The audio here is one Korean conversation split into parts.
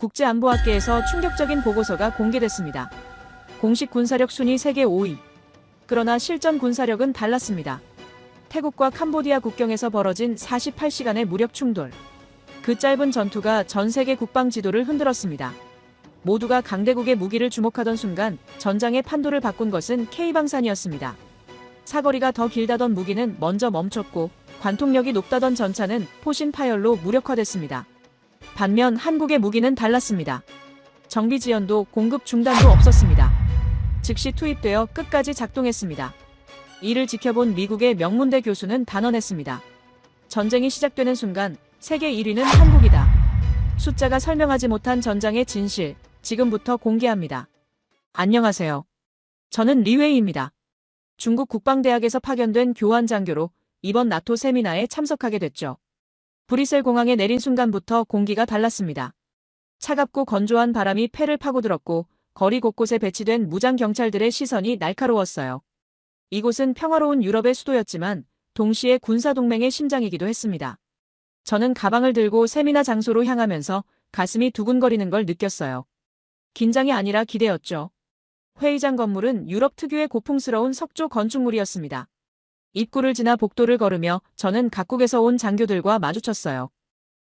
국제안보학계에서 충격적인 보고서가 공개됐습니다. 공식 군사력 순위 세계 5위. 그러나 실전 군사력은 달랐습니다. 태국과 캄보디아 국경에서 벌어진 48시간의 무력 충돌. 그 짧은 전투가 전 세계 국방 지도를 흔들었습니다. 모두가 강대국의 무기를 주목하던 순간 전장의 판도를 바꾼 것은 K방산이었습니다. 사거리가 더 길다던 무기는 먼저 멈췄고 관통력이 높다던 전차는 포신 파열로 무력화됐습니다. 반면 한국의 무기는 달랐습니다. 정비 지연도 공급 중단도 없었습니다. 즉시 투입되어 끝까지 작동했습니다. 이를 지켜본 미국의 명문대 교수는 단언했습니다. 전쟁이 시작되는 순간 세계 1위는 한국이다. 숫자가 설명하지 못한 전장의 진실, 지금부터 공개합니다. 안녕하세요. 저는 리웨이입니다. 중국 국방대학에서 파견된 교환 장교로 이번 나토 세미나에 참석하게 됐죠. 브뤼셀 공항에 내린 순간부터 공기가 달랐습니다. 차갑고 건조한 바람이 폐를 파고들었고 거리 곳곳에 배치된 무장 경찰들의 시선이 날카로웠어요. 이곳은 평화로운 유럽의 수도였지만 동시에 군사동맹의 심장이기도 했습니다. 저는 가방을 들고 세미나 장소로 향하면서 가슴이 두근거리는 걸 느꼈어요. 긴장이 아니라 기대였죠. 회의장 건물은 유럽 특유의 고풍스러운 석조 건축물이었습니다. 입구를 지나 복도를 걸으며 저는 각국에서 온 장교들과 마주쳤어요.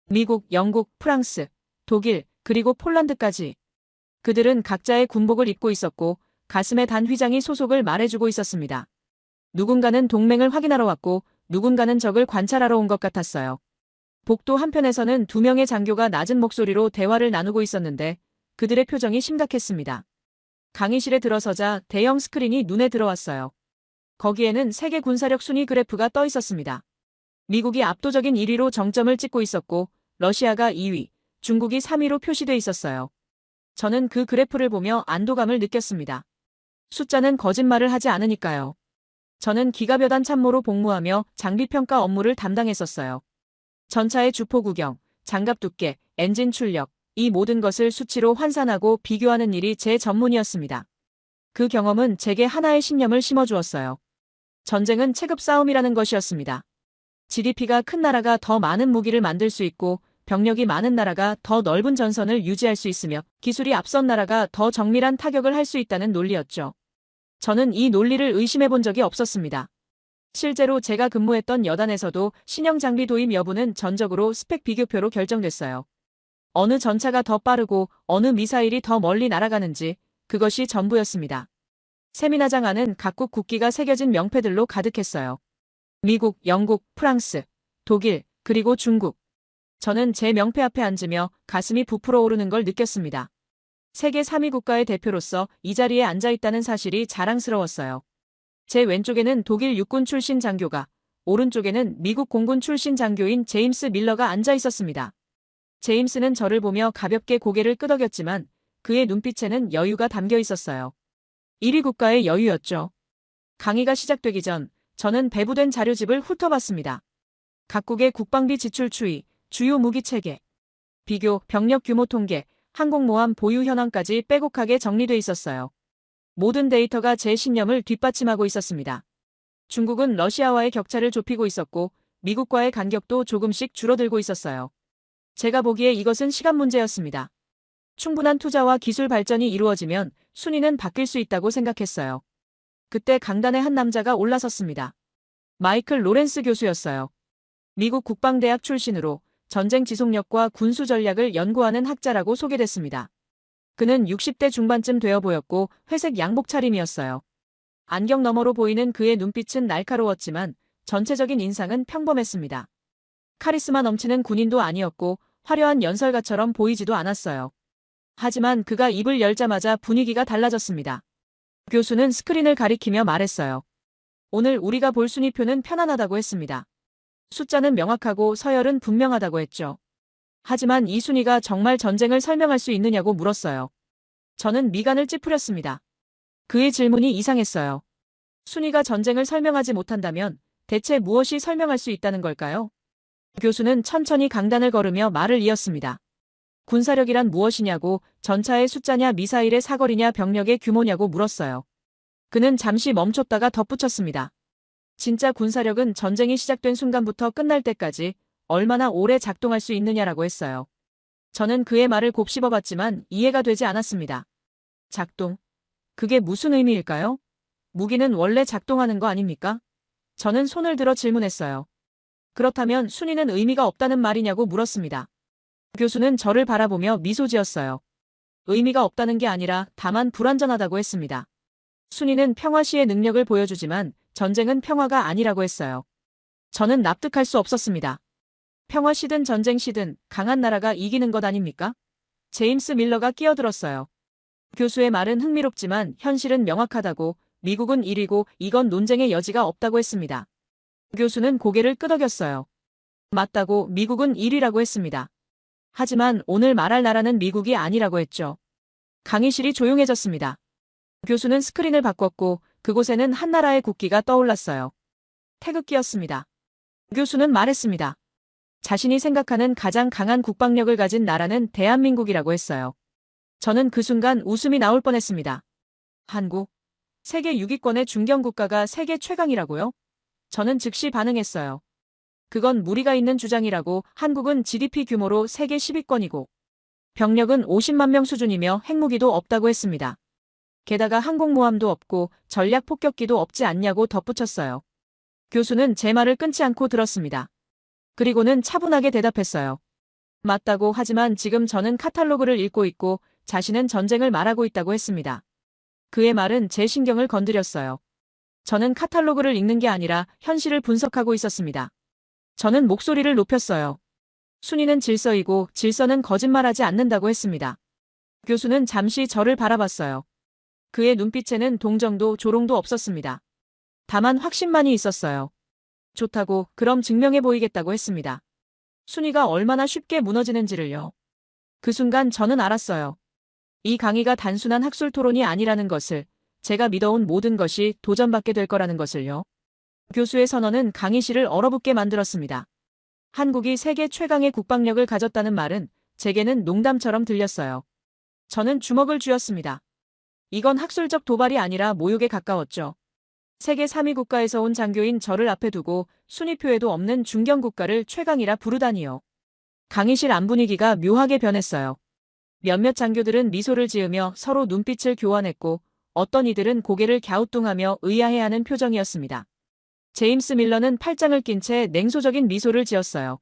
미국, 영국, 프랑스, 독일, 그리고 폴란드까지. 그들은 각자의 군복을 입고 있었고 가슴에 단 휘장이 소속을 말해주고 있었습니다. 누군가는 동맹을 확인하러 왔고 누군가는 적을 관찰하러 온 것 같았어요. 복도 한편에서는 2명의 장교가 낮은 목소리로 대화를 나누고 있었는데 그들의 표정이 심각했습니다. 강의실에 들어서자 대형 스크린이 눈에 들어왔어요. 거기에는 세계 군사력 순위 그래프가 떠 있었습니다. 미국이 압도적인 1위로 정점을 찍고 있었고 러시아가 2위, 중국이 3위로 표시돼 있었어요. 저는 그 그래프를 보며 안도감을 느꼈습니다. 숫자는 거짓말을 하지 않으니까요. 저는 기갑여단 참모로 복무하며 장비평가 업무를 담당했었어요. 전차의 주포 구경, 장갑 두께, 엔진 출력, 이 모든 것을 수치로 환산하고 비교하는 일이 제 전문이었습니다. 그 경험은 제게 하나의 신념을 심어주었어요. 전쟁은 체급 싸움이라는 것이었습니다. GDP가 큰 나라가 더 많은 무기를 만들 수 있고 병력이 많은 나라가 더 넓은 전선을 유지할 수 있으며 기술이 앞선 나라가 더 정밀한 타격을 할 수 있다는 논리였죠. 저는 이 논리를 의심해 본 적이 없었습니다. 실제로 제가 근무했던 여단에서도 신형 장비 도입 여부는 전적으로 스펙 비교표로 결정됐어요. 어느 전차가 더 빠르고 어느 미사일이 더 멀리 날아가는지 그것이 전부였습니다. 세미나장 안은 각국 국기가 새겨진 명패들로 가득했어요. 미국, 영국, 프랑스, 독일, 그리고 중국. 저는 제 명패 앞에 앉으며 가슴이 부풀어 오르는 걸 느꼈습니다. 세계 3위 국가의 대표로서 이 자리에 앉아있다는 사실이 자랑스러웠어요. 제 왼쪽에는 독일 육군 출신 장교가, 오른쪽에는 미국 공군 출신 장교인 제임스 밀러가 앉아 있었습니다. 제임스는 저를 보며 가볍게 고개를 끄덕였지만 그의 눈빛에는 여유가 담겨 있었어요. 1위 국가의 여유였죠. 강의가 시작되기 전 저는 배부된 자료집을 훑어봤습니다. 각국의 국방비 지출 추이, 주요 무기 체계, 비교, 병력 규모 통계, 항공모함 보유 현황까지 빼곡하게 정리돼 있었어요. 모든 데이터가 제 신념을 뒷받침하고 있었습니다. 중국은 러시아와의 격차를 좁히고 있었고 미국과의 간격도 조금씩 줄어들고 있었어요. 제가 보기에 이것은 시간 문제였습니다. 충분한 투자와 기술 발전이 이루어지면 순위는 바뀔 수 있다고 생각했어요. 그때 강단에 한 남자가 올라섰습니다. 마이클 로렌스 교수였어요. 미국 국방대학 출신으로 전쟁 지속력과 군수 전략을 연구하는 학자라고 소개됐습니다. 그는 60대 중반쯤 되어 보였고 회색 양복 차림이었어요. 안경 너머로 보이는 그의 눈빛은 날카로웠지만 전체적인 인상은 평범했습니다. 카리스마 넘치는 군인도 아니었고 화려한 연설가처럼 보이지도 않았어요. 하지만 그가 입을 열자마자 분위기가 달라졌습니다. 교수는 스크린을 가리키며 말했어요. 오늘 우리가 볼 순위표는 편안하다고 했습니다. 숫자는 명확하고 서열은 분명하다고 했죠. 하지만 이 순위가 정말 전쟁을 설명할 수 있느냐고 물었어요. 저는 미간을 찌푸렸습니다. 그의 질문이 이상했어요. 순위가 전쟁을 설명하지 못한다면 대체 무엇이 설명할 수 있다는 걸까요? 교수는 천천히 강단을 걸으며 말을 이었습니다. 군사력이란 무엇이냐고, 전차의 숫자냐 미사일의 사거리냐 병력의 규모냐고 물었어요. 그는 잠시 멈췄다가 덧붙였습니다. 진짜 군사력은 전쟁이 시작된 순간부터 끝날 때까지 얼마나 오래 작동할 수 있느냐라고 했어요. 저는 그의 말을 곱씹어봤지만 이해가 되지 않았습니다. 작동. 그게 무슨 의미일까요? 무기는 원래 작동하는 거 아닙니까? 저는 손을 들어 질문했어요. 그렇다면 순위는 의미가 없다는 말이냐고 물었습니다. 교수는 저를 바라보며 미소 지었어요. 의미가 없다는 게 아니라 다만 불완전하다고 했습니다. 순위는 평화 시의 능력을 보여주지만 전쟁은 평화가 아니라고 했어요. 저는 납득할 수 없었습니다. 평화 시든 전쟁 시든 강한 나라가 이기는 것 아닙니까? 제임스 밀러가 끼어들었어요. 교수의 말은 흥미롭지만 현실은 명확하다고, 미국은 1위고 이건 논쟁의 여지가 없다고 했습니다. 교수는 고개를 끄덕였어요. 맞다고, 미국은 1위라고 했습니다. 하지만 오늘 말할 나라는 미국이 아니라고 했죠. 강의실이 조용해졌습니다. 교수는 스크린을 바꿨고 그곳에는 한 나라의 국기가 떠올랐어요. 태극기였습니다. 교수는 말했습니다. 자신이 생각하는 가장 강한 국방력을 가진 나라는 대한민국이라고 했어요. 저는 그 순간 웃음이 나올 뻔했습니다. 한국? 세계 6위권의 중견국가가 세계 최강이라고요? 저는 즉시 반응했어요. 그건 무리가 있는 주장이라고. 한국은 GDP 규모로 세계 10위권이고 병력은 50만 명 수준이며 핵무기도 없다고 했습니다. 게다가 항공모함도 없고 전략폭격기도 없지 않냐고 덧붙였어요. 교수는 제 말을 끊지 않고 들었습니다. 그리고는 차분하게 대답했어요. 맞다고. 하지만 지금 저는 카탈로그를 읽고 있고 자신은 전쟁을 말하고 있다고 했습니다. 그의 말은 제 신경을 건드렸어요. 저는 카탈로그를 읽는 게 아니라 현실을 분석하고 있었습니다. 저는 목소리를 높였어요. 순위는 질서이고 질서는 거짓말하지 않는다고 했습니다. 교수는 잠시 저를 바라봤어요. 그의 눈빛에는 동정도 조롱도 없었습니다. 다만 확신만이 있었어요. 좋다고, 그럼 증명해 보이겠다고 했습니다. 순위가 얼마나 쉽게 무너지는지를요. 그 순간 저는 알았어요. 이 강의가 단순한 학술 토론이 아니라는 것을, 제가 믿어온 모든 것이 도전받게 될 거라는 것을요. 교수의 선언은 강의실을 얼어붙게 만들었습니다. 한국이 세계 최강의 국방력을 가졌다는 말은 제게는 농담처럼 들렸어요. 저는 주먹을 쥐었습니다. 이건 학술적 도발이 아니라 모욕에 가까웠죠. 세계 3위 국가에서 온 장교인 저를 앞에 두고 순위표에도 없는 중견 국가를 최강이라 부르다니요. 강의실 안 분위기가 묘하게 변했어요. 몇몇 장교들은 미소를 지으며 서로 눈빛을 교환했고 어떤 이들은 고개를 갸우뚱하며 의아해하는 표정이었습니다. 제임스 밀러는 팔짱을 낀 채 냉소적인 미소를 지었어요.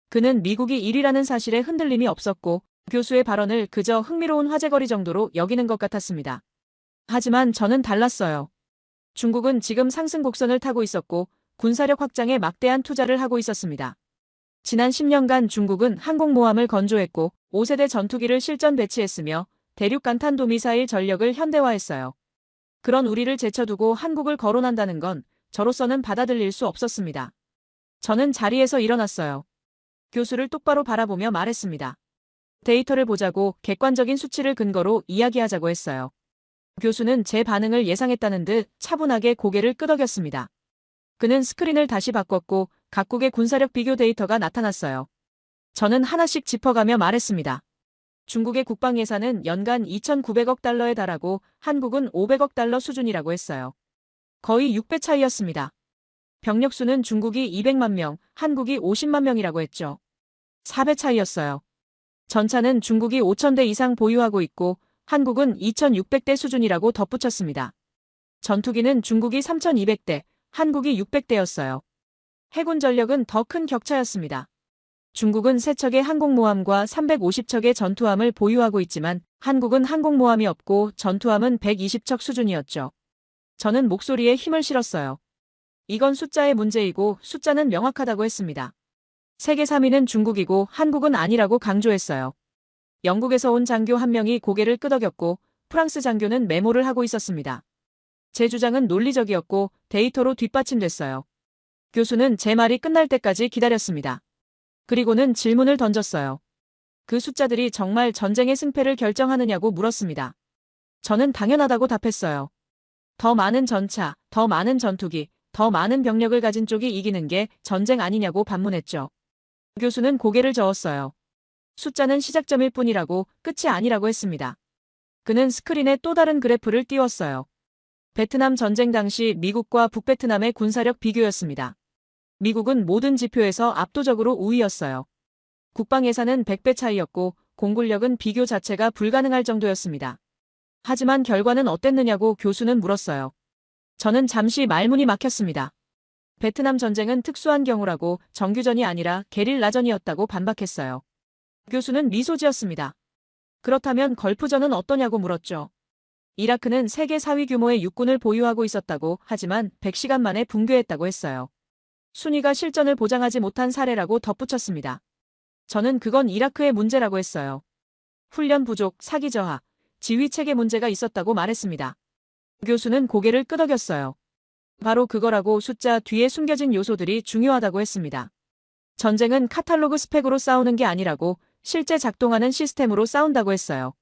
그는 미국이 1위라는 사실에 흔들림이 없었고 교수의 발언을 그저 흥미로운 화제거리 정도로 여기는 것 같았습니다. 하지만 저는 달랐어요. 중국은 지금 상승 곡선을 타고 있었고 군사력 확장에 막대한 투자를 하고 있었습니다. 지난 10년간 중국은 항공모함을 건조했고 5세대 전투기를 실전 배치했으며 대륙 간탄도미사일 전력을 현대화했어요. 그런 우리를 제쳐두고 한국을 거론한다는 건 저로서는 받아들일 수 없었습니다. 저는 자리에서 일어났어요. 교수를 똑바로 바라보며 말했습니다. 데이터를 보자고, 객관적인 수치를 근거로 이야기하자고 했어요. 교수는 제 반응을 예상했다는 듯 차분하게 고개를 끄덕였습니다. 그는 스크린을 다시 바꿨고 각국의 군사력 비교 데이터가 나타났어요. 저는 하나씩 짚어가며 말했습니다. 중국의 국방 예산은 연간 2,900억 달러에 달하고 한국은 500억 달러 수준이라고 했어요. 거의 6배 차이였습니다. 병력수는 중국이 200만 명, 한국이 50만 명이라고 했죠. 4배 차이였어요. 전차는 중국이 5,000대 이상 보유하고 있고 한국은 2,600대 수준이라고 덧붙였습니다. 전투기는 중국이 3,200대, 한국이 600대였어요. 해군 전력은 더 큰 격차였습니다. 중국은 3척의 항공모함과 350척의 전투함을 보유하고 있지만 한국은 항공모함이 없고 전투함은 120척 수준이었죠. 저는 목소리에 힘을 실었어요. 이건 숫자의 문제이고 숫자는 명확하다고 했습니다. 세계 3위는 중국이고 한국은 아니라고 강조했어요. 영국에서 온 장교 한 명이 고개를 끄덕였고 프랑스 장교는 메모를 하고 있었습니다. 제 주장은 논리적이었고 데이터로 뒷받침됐어요. 교수는 제 말이 끝날 때까지 기다렸습니다. 그리고는 질문을 던졌어요. 그 숫자들이 정말 전쟁의 승패를 결정하느냐고 물었습니다. 저는 당연하다고 답했어요. 더 많은 전차, 더 많은 전투기, 더 많은 병력을 가진 쪽이 이기는 게 전쟁 아니냐고 반문했죠. 교수는 고개를 저었어요. 숫자는 시작점일 뿐이라고, 끝이 아니라고 했습니다. 그는 스크린에 또 다른 그래프를 띄웠어요. 베트남 전쟁 당시 미국과 북베트남의 군사력 비교였습니다. 미국은 모든 지표에서 압도적으로 우위였어요. 국방 예산은 100배 차이였고 공굴력은 비교 자체가 불가능할 정도였습니다. 하지만 결과는 어땠느냐고 교수는 물었어요. 저는 잠시 말문이 막혔습니다. 베트남 전쟁은 특수한 경우라고 정규전이 아니라 게릴라전이었다고 반박했어요. 교수는 미소 지었습니다. 그렇다면 걸프전은 어떠냐고 물었죠. 이라크는 세계 4위 규모의 육군을 보유하고 있었다고 하지만 100시간 만에 붕괴했다고 했어요. 순위가 실전을 보장하지 못한 사례라고 덧붙였습니다. 저는 그건 이라크의 문제라고 했어요. 훈련 부족, 사기 저하, 지휘체계 문제가 있었다고 말했습니다. 교수는 고개를 끄덕였어요. 바로 그거라고 숫자 뒤에 숨겨진 요소들이 중요하다고 했습니다. 전쟁은 카탈로그 스펙으로 싸우는 게 아니라고 실제 작동하는 시스템으로 싸운다고 했어요.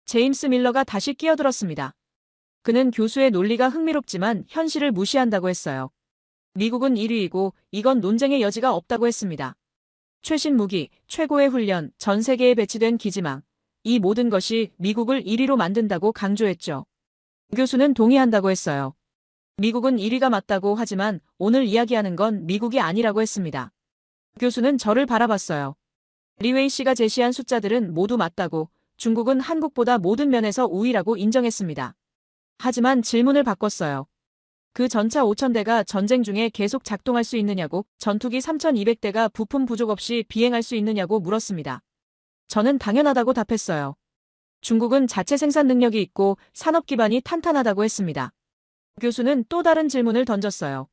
제임스 밀러가 다시 끼어들었습니다. 그는 교수의 논리가 흥미롭지만 현실을 무시한다고 했어요. 미국은 1위이고 이건 논쟁의 여지가 없다고 했습니다. 최신 무기, 최고의 훈련, 전 세계에 배치된 기지망, 이 모든 것이 미국을 1위로 만든다고 강조했죠. 교수는 동의한다고 했어요. 미국은 1위가 맞다고 하지만 오늘 이야기하는 건 미국이 아니라고 했습니다. 교수는 저를 바라봤어요. 리웨이 씨가 제시한 숫자들은 모두 맞다고 중국은 한국보다 모든 면에서 우위라고 인정했습니다. 하지만 질문을 바꿨어요. 그 전차 5,000대가 전쟁 중에 계속 작동할 수 있느냐고, 전투기 3,200대가 부품 부족 없이 비행할 수 있느냐고 물었습니다. 저는 당연하다고 답했어요. 중국은 자체 생산 능력이 있고 산업 기반이 탄탄하다고 했습니다. 교수는 또 다른 질문을 던졌어요.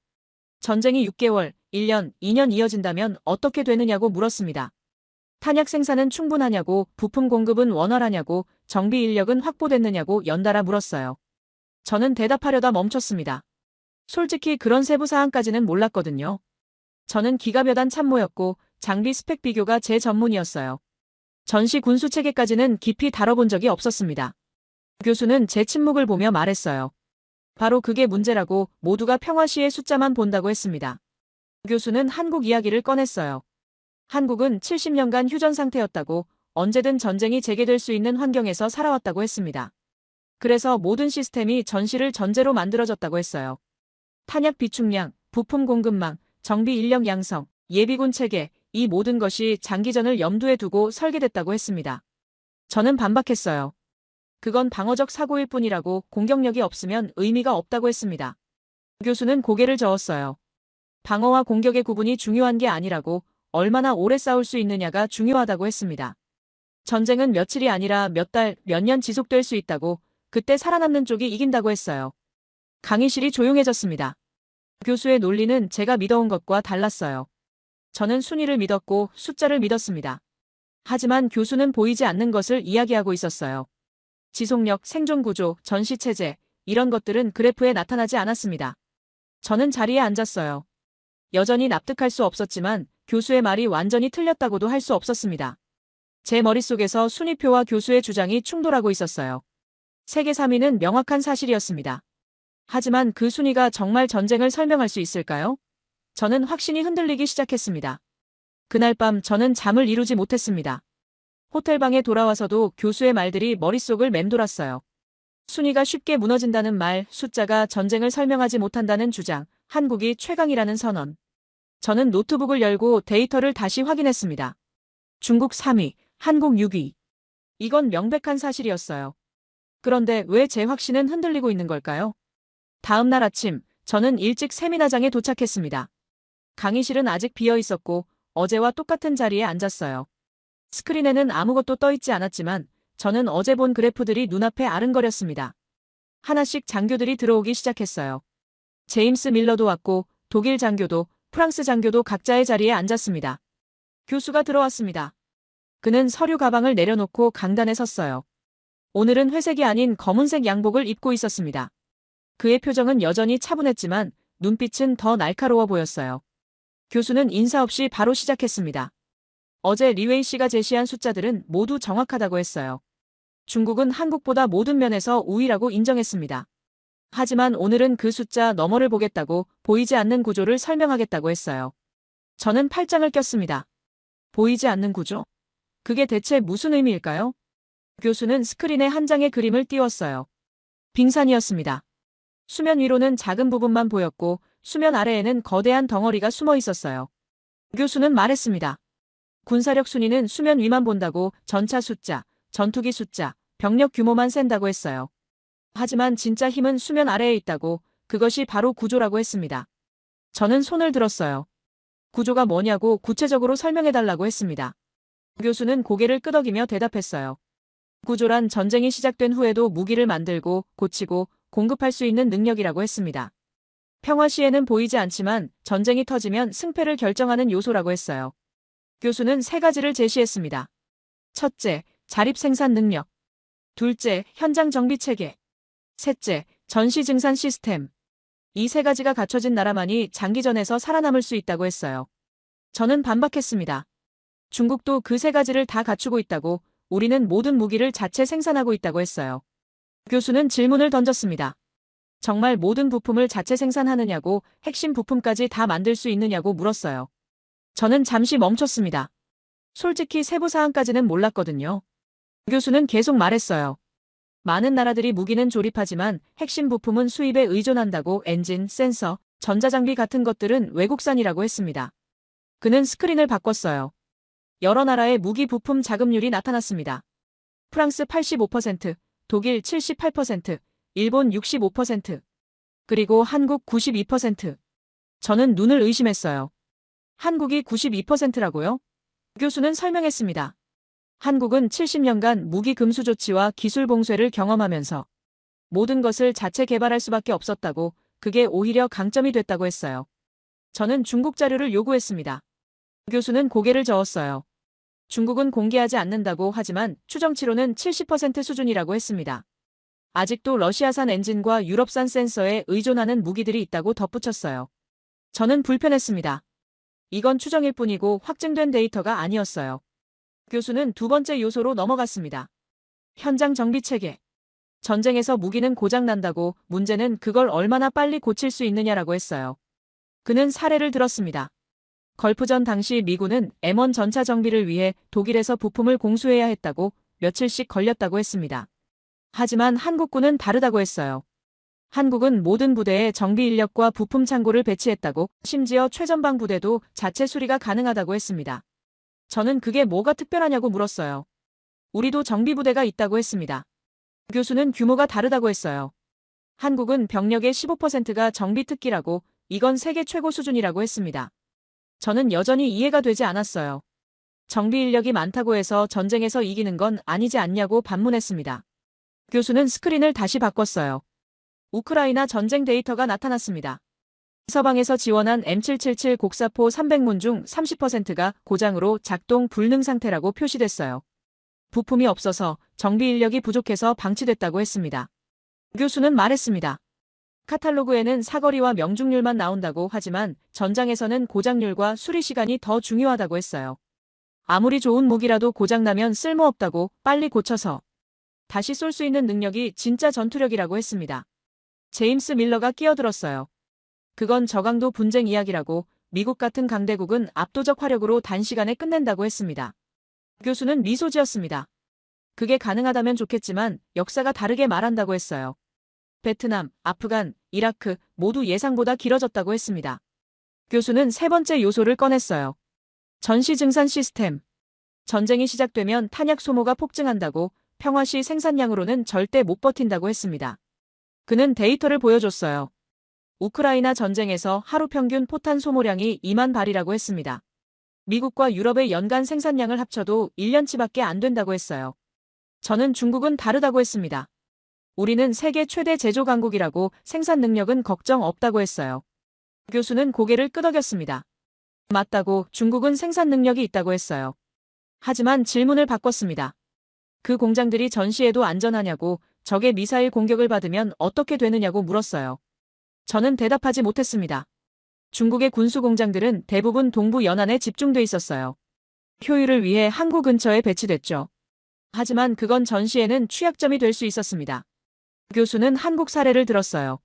전쟁이 6개월, 1년, 2년 이어진다면 어떻게 되느냐고 물었습니다. 탄약 생산은 충분하냐고, 부품 공급은 원활하냐고, 정비 인력은 확보됐느냐고 연달아 물었어요. 저는 대답하려다 멈췄습니다. 솔직히 그런 세부 사항까지는 몰랐거든요. 저는 기갑여단 참모였고 장비 스펙 비교가 제 전문이었어요. 전시 군수 체계까지는 깊이 다뤄본 적이 없었습니다. 교수는 제 침묵을 보며 말했어요. 바로 그게 문제라고, 모두가 평화시의 숫자만 본다고 했습니다. 교수는 한국 이야기를 꺼냈어요. 한국은 70년간 휴전 상태였다고, 언제든 전쟁이 재개될 수 있는 환경에서 살아왔다고 했습니다. 그래서 모든 시스템이 전시를 전제로 만들어졌다고 했어요. 탄약 비축량, 부품 공급망, 정비 인력 양성, 예비군 체계, 이 모든 것이 장기전을 염두에 두고 설계됐다고 했습니다. 저는 반박했어요. 그건 방어적 사고일 뿐이라고, 공격력이 없으면 의미가 없다고 했습니다. 교수는 고개를 저었어요. 방어와 공격의 구분이 중요한 게 아니라고, 얼마나 오래 싸울 수 있느냐가 중요하다고 했습니다. 전쟁은 며칠이 아니라 몇 달, 몇 년 지속될 수 있다고, 그때 살아남는 쪽이 이긴다고 했어요. 강의실이 조용해졌습니다. 교수의 논리는 제가 믿어온 것과 달랐어요. 저는 순위를 믿었고 숫자를 믿었습니다. 하지만 교수는 보이지 않는 것을 이야기하고 있었어요. 지속력, 생존구조, 전시체제, 이런 것들은 그래프에 나타나지 않았습니다. 저는 자리에 앉았어요. 여전히 납득할 수 없었지만 교수의 말이 완전히 틀렸다고도 할 수 없었습니다. 제 머릿속에서 순위표와 교수의 주장이 충돌하고 있었어요. 세계 3위는 명확한 사실이었습니다. 하지만 그 순위가 정말 전쟁을 설명할 수 있을까요? 저는 확신이 흔들리기 시작했습니다. 그날 밤 저는 잠을 이루지 못했습니다. 호텔방에 돌아와서도 교수의 말들이 머릿속을 맴돌았어요. 순위가 쉽게 무너진다는 말, 숫자가 전쟁을 설명하지 못한다는 주장, 한국이 최강이라는 선언. 저는 노트북을 열고 데이터를 다시 확인했습니다. 중국 3위, 한국 6위. 이건 명백한 사실이었어요. 그런데 왜 제 확신은 흔들리고 있는 걸까요? 다음 날 아침, 저는 일찍 세미나장에 도착했습니다. 강의실은 아직 비어 있었고 어제와 똑같은 자리에 앉았어요. 스크린에는 아무것도 떠 있지 않았지만 저는 어제 본 그래프들이 눈앞에 아른거렸습니다. 하나씩 장교들이 들어오기 시작했어요. 제임스 밀러도 왔고 독일 장교도, 프랑스 장교도 각자의 자리에 앉았습니다. 교수가 들어왔습니다. 그는 서류 가방을 내려놓고 강단에 섰어요. 오늘은 회색이 아닌 검은색 양복을 입고 있었습니다. 그의 표정은 여전히 차분했지만 눈빛은 더 날카로워 보였어요. 교수는 인사 없이 바로 시작했습니다. 어제 리웨이 씨가 제시한 숫자들은 모두 정확하다고 했어요. 중국은 한국보다 모든 면에서 우위라고 인정했습니다. 하지만 오늘은 그 숫자 너머를 보겠다고, 보이지 않는 구조를 설명하겠다고 했어요. 저는 팔짱을 꼈습니다. 보이지 않는 구조? 그게 대체 무슨 의미일까요? 교수는 스크린에 한 장의 그림을 띄웠어요. 빙산이었습니다. 수면 위로는 작은 부분만 보였고 수면 아래에는 거대한 덩어리가 숨어 있었어요. 교수는 말했습니다. 군사력 순위는 수면 위만 본다고 전차 숫자, 전투기 숫자, 병력 규모만 센다고 했어요. 하지만 진짜 힘은 수면 아래에 있다고, 그것이 바로 구조라고 했습니다. 저는 손을 들었어요. 구조가 뭐냐고 구체적으로 설명해달라고 했습니다. 교수는 고개를 끄덕이며 대답했어요. 구조란 전쟁이 시작된 후에도 무기를 만들고 고치고 공급할 수 있는 능력이라고 했습니다. 평화 시에는 보이지 않지만 전쟁이 터지면 승패를 결정하는 요소라고 했어요. 교수는 세 가지를 제시했습니다. 첫째, 자립 생산 능력. 둘째, 현장 정비 체계. 셋째, 전시 증산 시스템. 이 세 가지가 갖춰진 나라만이 장기전에서 살아남을 수 있다고 했어요. 저는 반박했습니다. 중국도 그 세 가지를 다 갖추고 있다고, 우리는 모든 무기를 자체 생산하고 있다고 했어요. 교수는 질문을 던졌습니다. 정말 모든 부품을 자체 생산하느냐고, 핵심 부품까지 다 만들 수 있느냐고 물었어요. 저는 잠시 멈췄습니다. 솔직히 세부 사항까지는 몰랐거든요. 교수는 계속 말했어요. 많은 나라들이 무기는 조립하지만 핵심 부품은 수입에 의존한다고. 엔진, 센서, 전자장비 같은 것들은 외국산이라고 했습니다. 그는 스크린을 바꿨어요. 여러 나라의 무기 부품 자급률이 나타났습니다. 프랑스 85%, 독일 78%, 일본 65%, 그리고 한국 92%. 저는 눈을 의심했어요. 한국이 92%라고요? 교수는 설명했습니다. 한국은 70년간 무기 금수 조치와 기술 봉쇄를 경험하면서 모든 것을 자체 개발할 수밖에 없었다고, 그게 오히려 강점이 됐다고 했어요. 저는 중국 자료를 요구했습니다. 교수는 고개를 저었어요. 중국은 공개하지 않는다고 하지만 추정치로는 70% 수준이라고 했습니다. 아직도 러시아산 엔진과 유럽산 센서에 의존하는 무기들이 있다고 덧붙였어요. 저는 불편했습니다. 이건 추정일 뿐이고 확증된 데이터가 아니었어요. 교수는 두 번째 요소로 넘어갔습니다. 현장 정비 체계. 전쟁에서 무기는 고장난다고, 문제는 그걸 얼마나 빨리 고칠 수 있느냐라고 했어요. 그는 사례를 들었습니다. 걸프전 당시 미군은 M1 전차 정비를 위해 독일에서 부품을 공수해야 했다고, 며칠씩 걸렸다고 했습니다. 하지만 한국군은 다르다고 했어요. 한국은 모든 부대에 정비 인력과 부품 창고를 배치했다고, 심지어 최전방 부대도 자체 수리가 가능하다고 했습니다. 저는 그게 뭐가 특별하냐고 물었어요. 우리도 정비부대가 있다고 했습니다. 교수는 규모가 다르다고 했어요. 한국은 병력의 15%가 정비특기라고, 이건 세계 최고 수준이라고 했습니다. 저는 여전히 이해가 되지 않았어요. 정비 인력이 많다고 해서 전쟁에서 이기는 건 아니지 않냐고 반문했습니다. 교수는 스크린을 다시 바꿨어요. 우크라이나 전쟁 데이터가 나타났습니다. 서방에서 지원한 M777 곡사포 300문 중 30%가 고장으로 작동 불능 상태라고 표시됐어요. 부품이 없어서 정비 인력이 부족해서 방치됐다고 했습니다. 교수는 말했습니다. 카탈로그에는 사거리와 명중률만 나온다고 하지만 전장에서는 고장률과 수리 시간이 더 중요하다고 했어요. 아무리 좋은 무기라도 고장나면 쓸모없다고, 빨리 고쳐서 다시 쏠 수 있는 능력이 진짜 전투력이라고 했습니다. 제임스 밀러가 끼어들었어요. 그건 저강도 분쟁 이야기라고, 미국 같은 강대국은 압도적 화력으로 단시간에 끝낸다고 했습니다. 교수는 미소 지었습니다. 그게 가능하다면 좋겠지만 역사가 다르게 말한다고 했어요. 베트남, 아프간, 이라크 모두 예상보다 길어졌다고 했습니다. 교수는 세 번째 요소를 꺼냈어요. 전시 증산 시스템. 전쟁이 시작되면 탄약 소모가 폭증한다고, 평화 시 생산량으로는 절대 못 버틴다고 했습니다. 그는 데이터를 보여줬어요. 우크라이나 전쟁에서 하루 평균 포탄 소모량이 2만 발이라고 했습니다. 미국과 유럽의 연간 생산량을 합쳐도 1년치밖에 안 된다고 했어요. 저는 중국은 다르다고 했습니다. 우리는 세계 최대 제조 강국이라고, 생산 능력은 걱정 없다고 했어요. 교수는 고개를 끄덕였습니다. 맞다고, 중국은 생산 능력이 있다고 했어요. 하지만 질문을 바꿨습니다. 그 공장들이 전시에도 안전하냐고, 적의 미사일 공격을 받으면 어떻게 되느냐고 물었어요. 저는 대답하지 못했습니다. 중국의 군수 공장들은 대부분 동부 연안에 집중돼 있었어요. 효율을 위해 항구 근처에 배치됐죠. 하지만 그건 전시에는 취약점이 될 수 있었습니다. 교수는 한국 사례를 들었어요.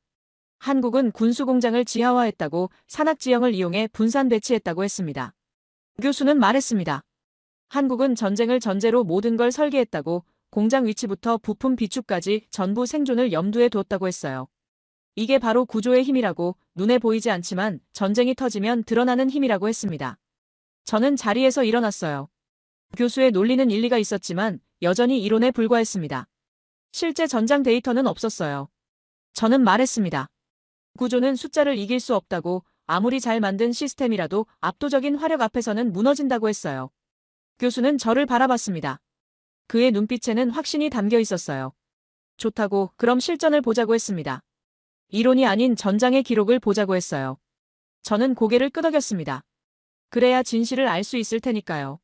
한국은 군수 공장을 지하화했다고, 산악 지형을 이용해 분산 배치했다고 했습니다. 교수는 말했습니다. 한국은 전쟁을 전제로 모든 걸 설계했다고, 공장 위치부터 부품 비축까지 전부 생존을 염두에 두었다고 했어요. 이게 바로 구조의 힘이라고, 눈에 보이지 않지만 전쟁이 터지면 드러나는 힘이라고 했습니다. 저는 자리에서 일어났어요. 교수의 논리는 일리가 있었지만 여전히 이론에 불과했습니다. 실제 전장 데이터는 없었어요. 저는 말했습니다. 구조는 숫자를 이길 수 없다고, 아무리 잘 만든 시스템이라도 압도적인 화력 앞에서는 무너진다고 했어요. 교수는 저를 바라봤습니다. 그의 눈빛에는 확신이 담겨 있었어요. 좋다고, 그럼 실전을 보자고 했습니다. 이론이 아닌 전장의 기록을 보자고 했어요. 저는 고개를 끄덕였습니다. 그래야 진실을 알 수 있을 테니까요.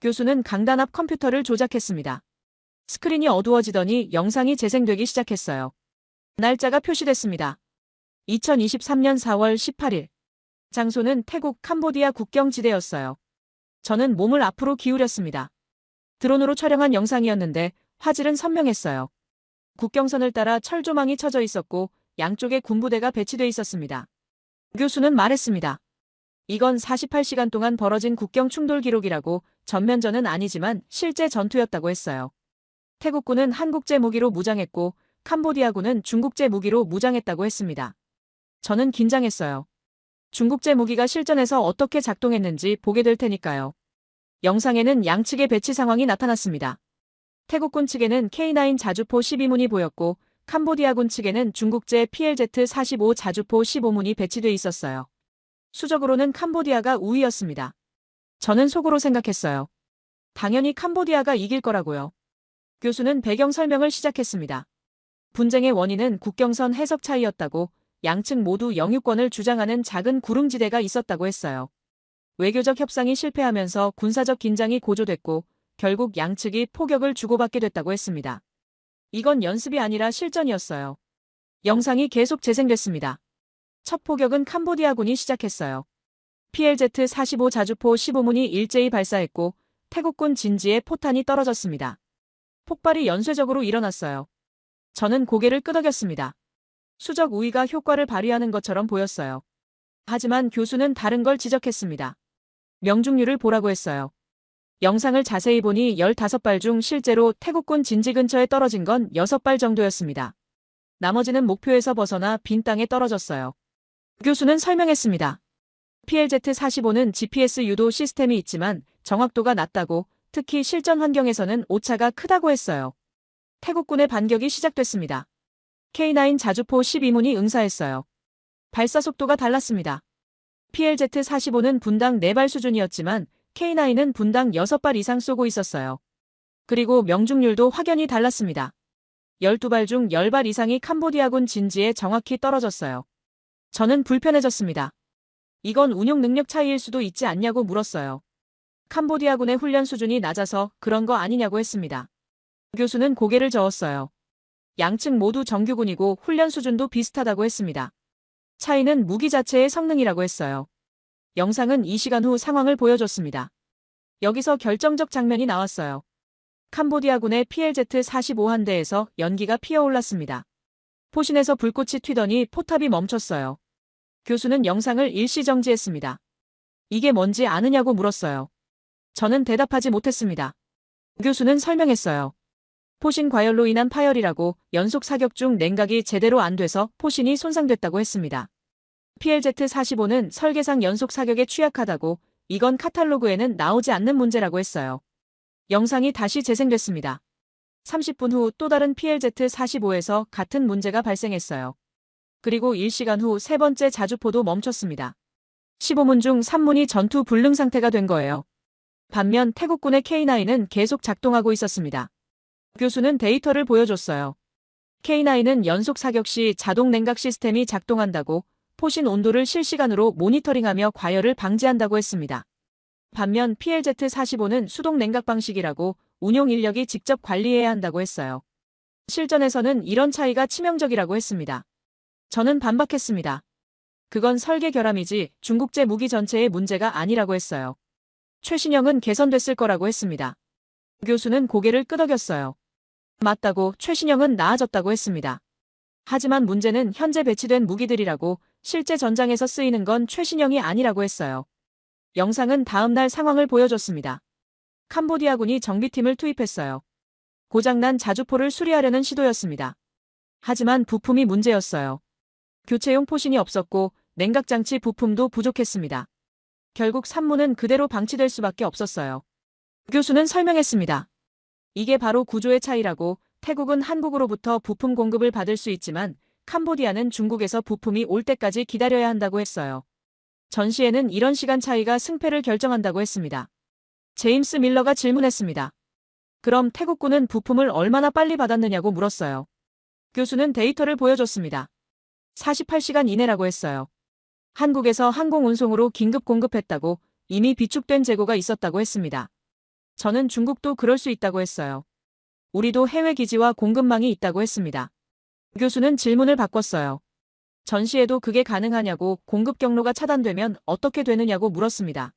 교수는 강단 앞 컴퓨터를 조작했습니다. 스크린이 어두워지더니 영상이 재생되기 시작했어요. 날짜가 표시됐습니다. 2023년 4월 18일. 장소는 태국 캄보디아 국경지대였어요. 저는 몸을 앞으로 기울였습니다. 드론으로 촬영한 영상이었는데 화질은 선명했어요. 국경선을 따라 철조망이 쳐져 있었고 양쪽에 군부대가 배치돼 있었습니다. 교수는 말했습니다. 이건 48시간 동안 벌어진 국경 충돌 기록이라고, 전면전은 아니지만 실제 전투였다고 했어요. 태국군은 한국제 무기로 무장했고 캄보디아군은 중국제 무기로 무장했다고 했습니다. 저는 긴장했어요. 중국제 무기가 실전에서 어떻게 작동했는지 보게 될 테니까요. 영상에는 양측의 배치 상황이 나타났습니다. 태국군 측에는 K9 자주포 12문이 보였고 캄보디아군 측에는 중국제 PLZ-45 자주포 15문이 배치돼 있었어요. 수적으로는 캄보디아가 우위였습니다. 저는 속으로 생각했어요. 당연히 캄보디아가 이길 거라고요. 교수는 배경 설명을 시작했습니다. 분쟁의 원인은 국경선 해석 차이였다고, 양측 모두 영유권을 주장하는 작은 구릉지대가 있었다고 했어요. 외교적 협상이 실패하면서 군사적 긴장이 고조됐고 결국 양측이 포격을 주고받게 됐다고 했습니다. 이건 연습이 아니라 실전이었어요. 영상이 계속 재생됐습니다. 첫 포격은 캄보디아군이 시작했어요. PLZ-45 자주포 15문이 일제히 발사했고 태국군 진지에 포탄이 떨어졌습니다. 폭발이 연쇄적으로 일어났어요. 저는 고개를 끄덕였습니다. 수적 우위가 효과를 발휘하는 것처럼 보였어요. 하지만 교수는 다른 걸 지적했습니다. 명중률을 보라고 했어요. 영상을 자세히 보니 15발 중 실제로 태국군 진지 근처에 떨어진 건 6발 정도였습니다. 나머지는 목표에서 벗어나 빈 땅에 떨어졌어요. 교수는 설명했습니다. PLZ-45는 GPS 유도 시스템이 있지만 정확도가 낮다고, 특히 실전 환경에서는 오차가 크다고 했어요. 태국군의 반격이 시작됐습니다. K9 자주포 12문이 응사했어요. 발사 속도가 달랐습니다. PLZ-45는 분당 4발 수준이었지만 K9은 분당 6발 이상 쏘고 있었어요. 그리고 명중률도 확연히 달랐습니다. 12발 중 10발 이상이 캄보디아군 진지에 정확히 떨어졌어요. 저는 불편해졌습니다. 이건 운용 능력 차이일 수도 있지 않냐고 물었어요. 캄보디아군의 훈련 수준이 낮아서 그런 거 아니냐고 했습니다. 교수는 고개를 저었어요. 양측 모두 정규군이고 훈련 수준도 비슷하다고 했습니다. 차이는 무기 자체의 성능이라고 했어요. 영상은 2시간 후 상황을 보여줬습니다. 여기서 결정적 장면이 나왔어요. 캄보디아군의 PLZ-45 한 대에서 연기가 피어올랐습니다. 포신에서 불꽃이 튀더니 포탑이 멈췄어요. 교수는 영상을 일시 정지했습니다. 이게 뭔지 아느냐고 물었어요. 저는 대답하지 못했습니다. 교수는 설명했어요. 포신 과열로 인한 파열이라고, 연속 사격 중 냉각이 제대로 안 돼서 포신이 손상됐다고 했습니다. PLZ-45는 설계상 연속 사격에 취약하다고, 이건 카탈로그에는 나오지 않는 문제라고 했어요. 영상이 다시 재생됐습니다. 30분 후 또 다른 PLZ-45에서 같은 문제가 발생했어요. 그리고 1시간 후 세 번째 자주포도 멈췄습니다. 15문 중 3문이 전투 불능 상태가 된 거예요. 반면 태국군의 K9은 계속 작동하고 있었습니다. 교수는 데이터를 보여줬어요. K9은 연속 사격 시 자동 냉각 시스템이 작동한다고, 포신 온도를 실시간으로 모니터링하며 과열을 방지한다고 했습니다. 반면 PLZ-45는 수동 냉각 방식이라고, 운용 인력이 직접 관리해야 한다고 했어요. 실전에서는 이런 차이가 치명적이라고 했습니다. 저는 반박했습니다. 그건 설계 결함이지 중국제 무기 전체의 문제가 아니라고 했어요. 최신형은 개선됐을 거라고 했습니다. 교수는 고개를 끄덕였어요. 맞다고, 최신형은 나아졌다고 했습니다. 하지만 문제는 현재 배치된 무기들이라고, 실제 전장에서 쓰이는 건 최신형이 아니라고 했어요. 영상은 다음 날 상황을 보여줬습니다. 캄보디아군이 정비팀을 투입했어요. 고장난 자주포를 수리하려는 시도였습니다. 하지만 부품이 문제였어요. 교체용 포신이 없었고 냉각장치 부품도 부족했습니다. 결국 산무는 그대로 방치될 수밖에 없었어요. 교수는 설명했습니다. 이게 바로 구조의 차이라고. 태국은 한국으로부터 부품 공급을 받을 수 있지만 캄보디아는 중국에서 부품이 올 때까지 기다려야 한다고 했어요. 전시에는 이런 시간 차이가 승패를 결정한다고 했습니다. 제임스 밀러가 질문했습니다. 그럼 태국군은 부품을 얼마나 빨리 받았느냐고 물었어요. 교수는 데이터를 보여줬습니다. 48시간 이내라고 했어요. 한국에서 항공운송으로 긴급 공급했다고. 이미 비축된 재고가 있었다고 했습니다. 저는 중국도 그럴 수 있다고 했어요. 우리도 해외 기지와 공급망이 있다고 했습니다. 교수는 질문을 바꿨어요. 전시에도 그게 가능하냐고. 공급 경로가 차단되면 어떻게 되느냐고 물었습니다.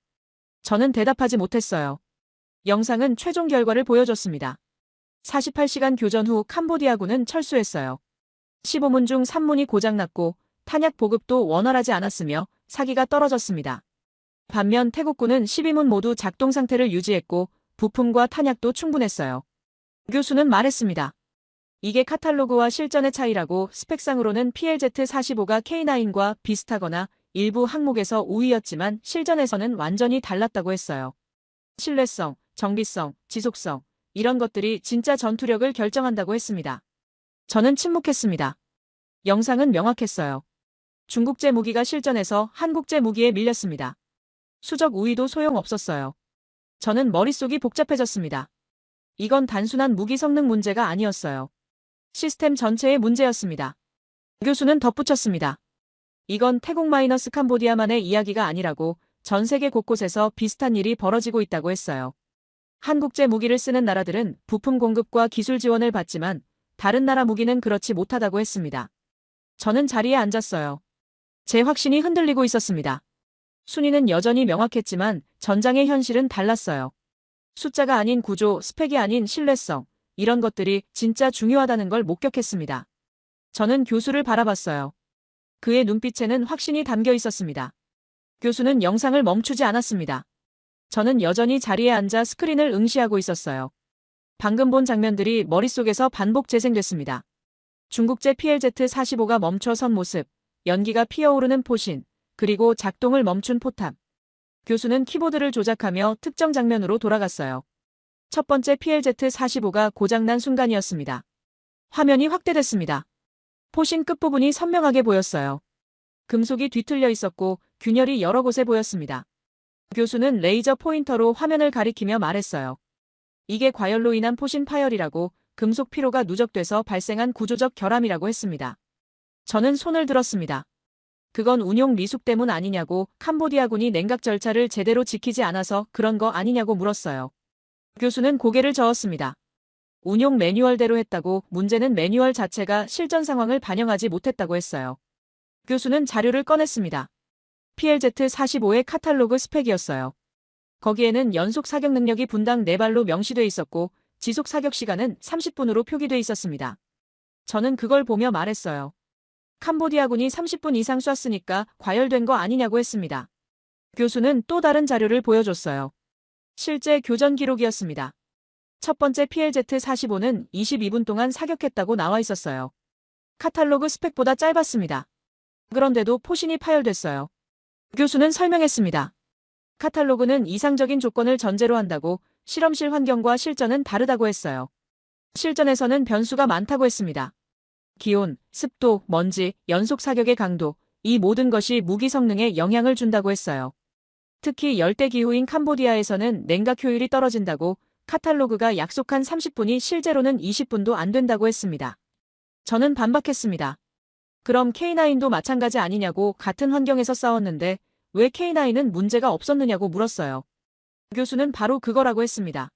저는 대답하지 못했어요. 영상은 최종 결과를 보여줬습니다. 48시간 교전 후 캄보디아군은 철수했어요. 15문 중 3문이 고장났고 탄약 보급도 원활하지 않았으며 사기가 떨어졌습니다. 반면 태국군은 12문 모두 작동 상태를 유지했고 부품과 탄약도 충분했어요. 교수는 말했습니다. 이게 카탈로그와 실전의 차이라고. 스펙상으로는 PLZ-45가 K9과 비슷하거나 일부 항목에서 우위였지만 실전에서는 완전히 달랐다고 했어요. 신뢰성, 정비성, 지속성, 이런 것들이 진짜 전투력을 결정한다고 했습니다. 저는 침묵했습니다. 영상은 명확했어요. 중국제 무기가 실전에서 한국제 무기에 밀렸습니다. 수적 우위도 소용없었어요. 저는 머릿속이 복잡해졌습니다. 이건 단순한 무기 성능 문제가 아니었어요. 시스템 전체의 문제였습니다. 교수는 덧붙였습니다. 이건 태국 마이너스 캄보디아만의 이야기가 아니라고. 전 세계 곳곳에서 비슷한 일이 벌어지고 있다고 했어요. 한국제 무기를 쓰는 나라들은 부품 공급과 기술 지원을 받지만 다른 나라 무기는 그렇지 못하다고 했습니다. 저는 자리에 앉았어요. 제 확신이 흔들리고 있었습니다. 순위는 여전히 명확했지만 전장의 현실은 달랐어요. 숫자가 아닌 구조, 스펙이 아닌 신뢰성, 이런 것들이 진짜 중요하다는 걸 목격했습니다. 저는 교수를 바라봤어요. 그의 눈빛에는 확신이 담겨 있었습니다. 교수는 영상을 멈추지 않았습니다. 저는 여전히 자리에 앉아 스크린을 응시하고 있었어요. 방금 본 장면들이 머릿속에서 반복 재생됐습니다. 중국제 PLZ-45가 멈춰 선 모습, 연기가 피어오르는 포신, 그리고 작동을 멈춘 포탑. 교수는 키보드를 조작하며 특정 장면으로 돌아갔어요. 첫 번째 PLZ-45가 고장난 순간이었습니다. 화면이 확대됐습니다. 포신 끝부분이 선명하게 보였어요. 금속이 뒤틀려 있었고 균열이 여러 곳에 보였습니다. 교수는 레이저 포인터로 화면을 가리키며 말했어요. 이게 과열로 인한 포신 파열이라고. 금속 피로가 누적돼서 발생한 구조적 결함이라고 했습니다. 저는 손을 들었습니다. 그건 운용 미숙 때문 아니냐고. 캄보디아군이 냉각 절차를 제대로 지키지 않아서 그런 거 아니냐고 물었어요. 교수는 고개를 저었습니다. 운용 매뉴얼대로 했다고. 문제는 매뉴얼 자체가 실전 상황을 반영하지 못했다고 했어요. 교수는 자료를 꺼냈습니다. PLZ-45의 카탈로그 스펙이었어요. 거기에는 연속 사격 능력이 분당 4발로 명시돼 있었고 지속 사격 시간은 30분으로 표기돼 있었습니다. 저는 그걸 보며 말했어요. 캄보디아군이 30분 이상 쐈으니까 과열된 거 아니냐고 했습니다. 교수는 또 다른 자료를 보여줬어요. 실제 교전 기록이었습니다. 첫 번째 PLZ-45는 22분 동안 사격했다고 나와 있었어요. 카탈로그 스펙보다 짧았습니다. 그런데도 포신이 파열됐어요. 교수는 설명했습니다. 카탈로그는 이상적인 조건을 전제로 한다고. 실험실 환경과 실전은 다르다고 했어요. 실전에서는 변수가 많다고 했습니다. 기온, 습도, 먼지, 연속 사격의 강도, 이 모든 것이 무기 성능에 영향을 준다고 했어요. 특히 열대 기후인 캄보디아에서는 냉각 효율이 떨어진다고. 카탈로그가 약속한 30분이 실제로는 20분도 안 된다고 했습니다. 저는 반박했습니다. 그럼 K9도 마찬가지 아니냐고. 같은 환경에서 싸웠는데 왜 K9은 문제가 없었느냐고 물었어요. 교수는 바로 그거라고 했습니다.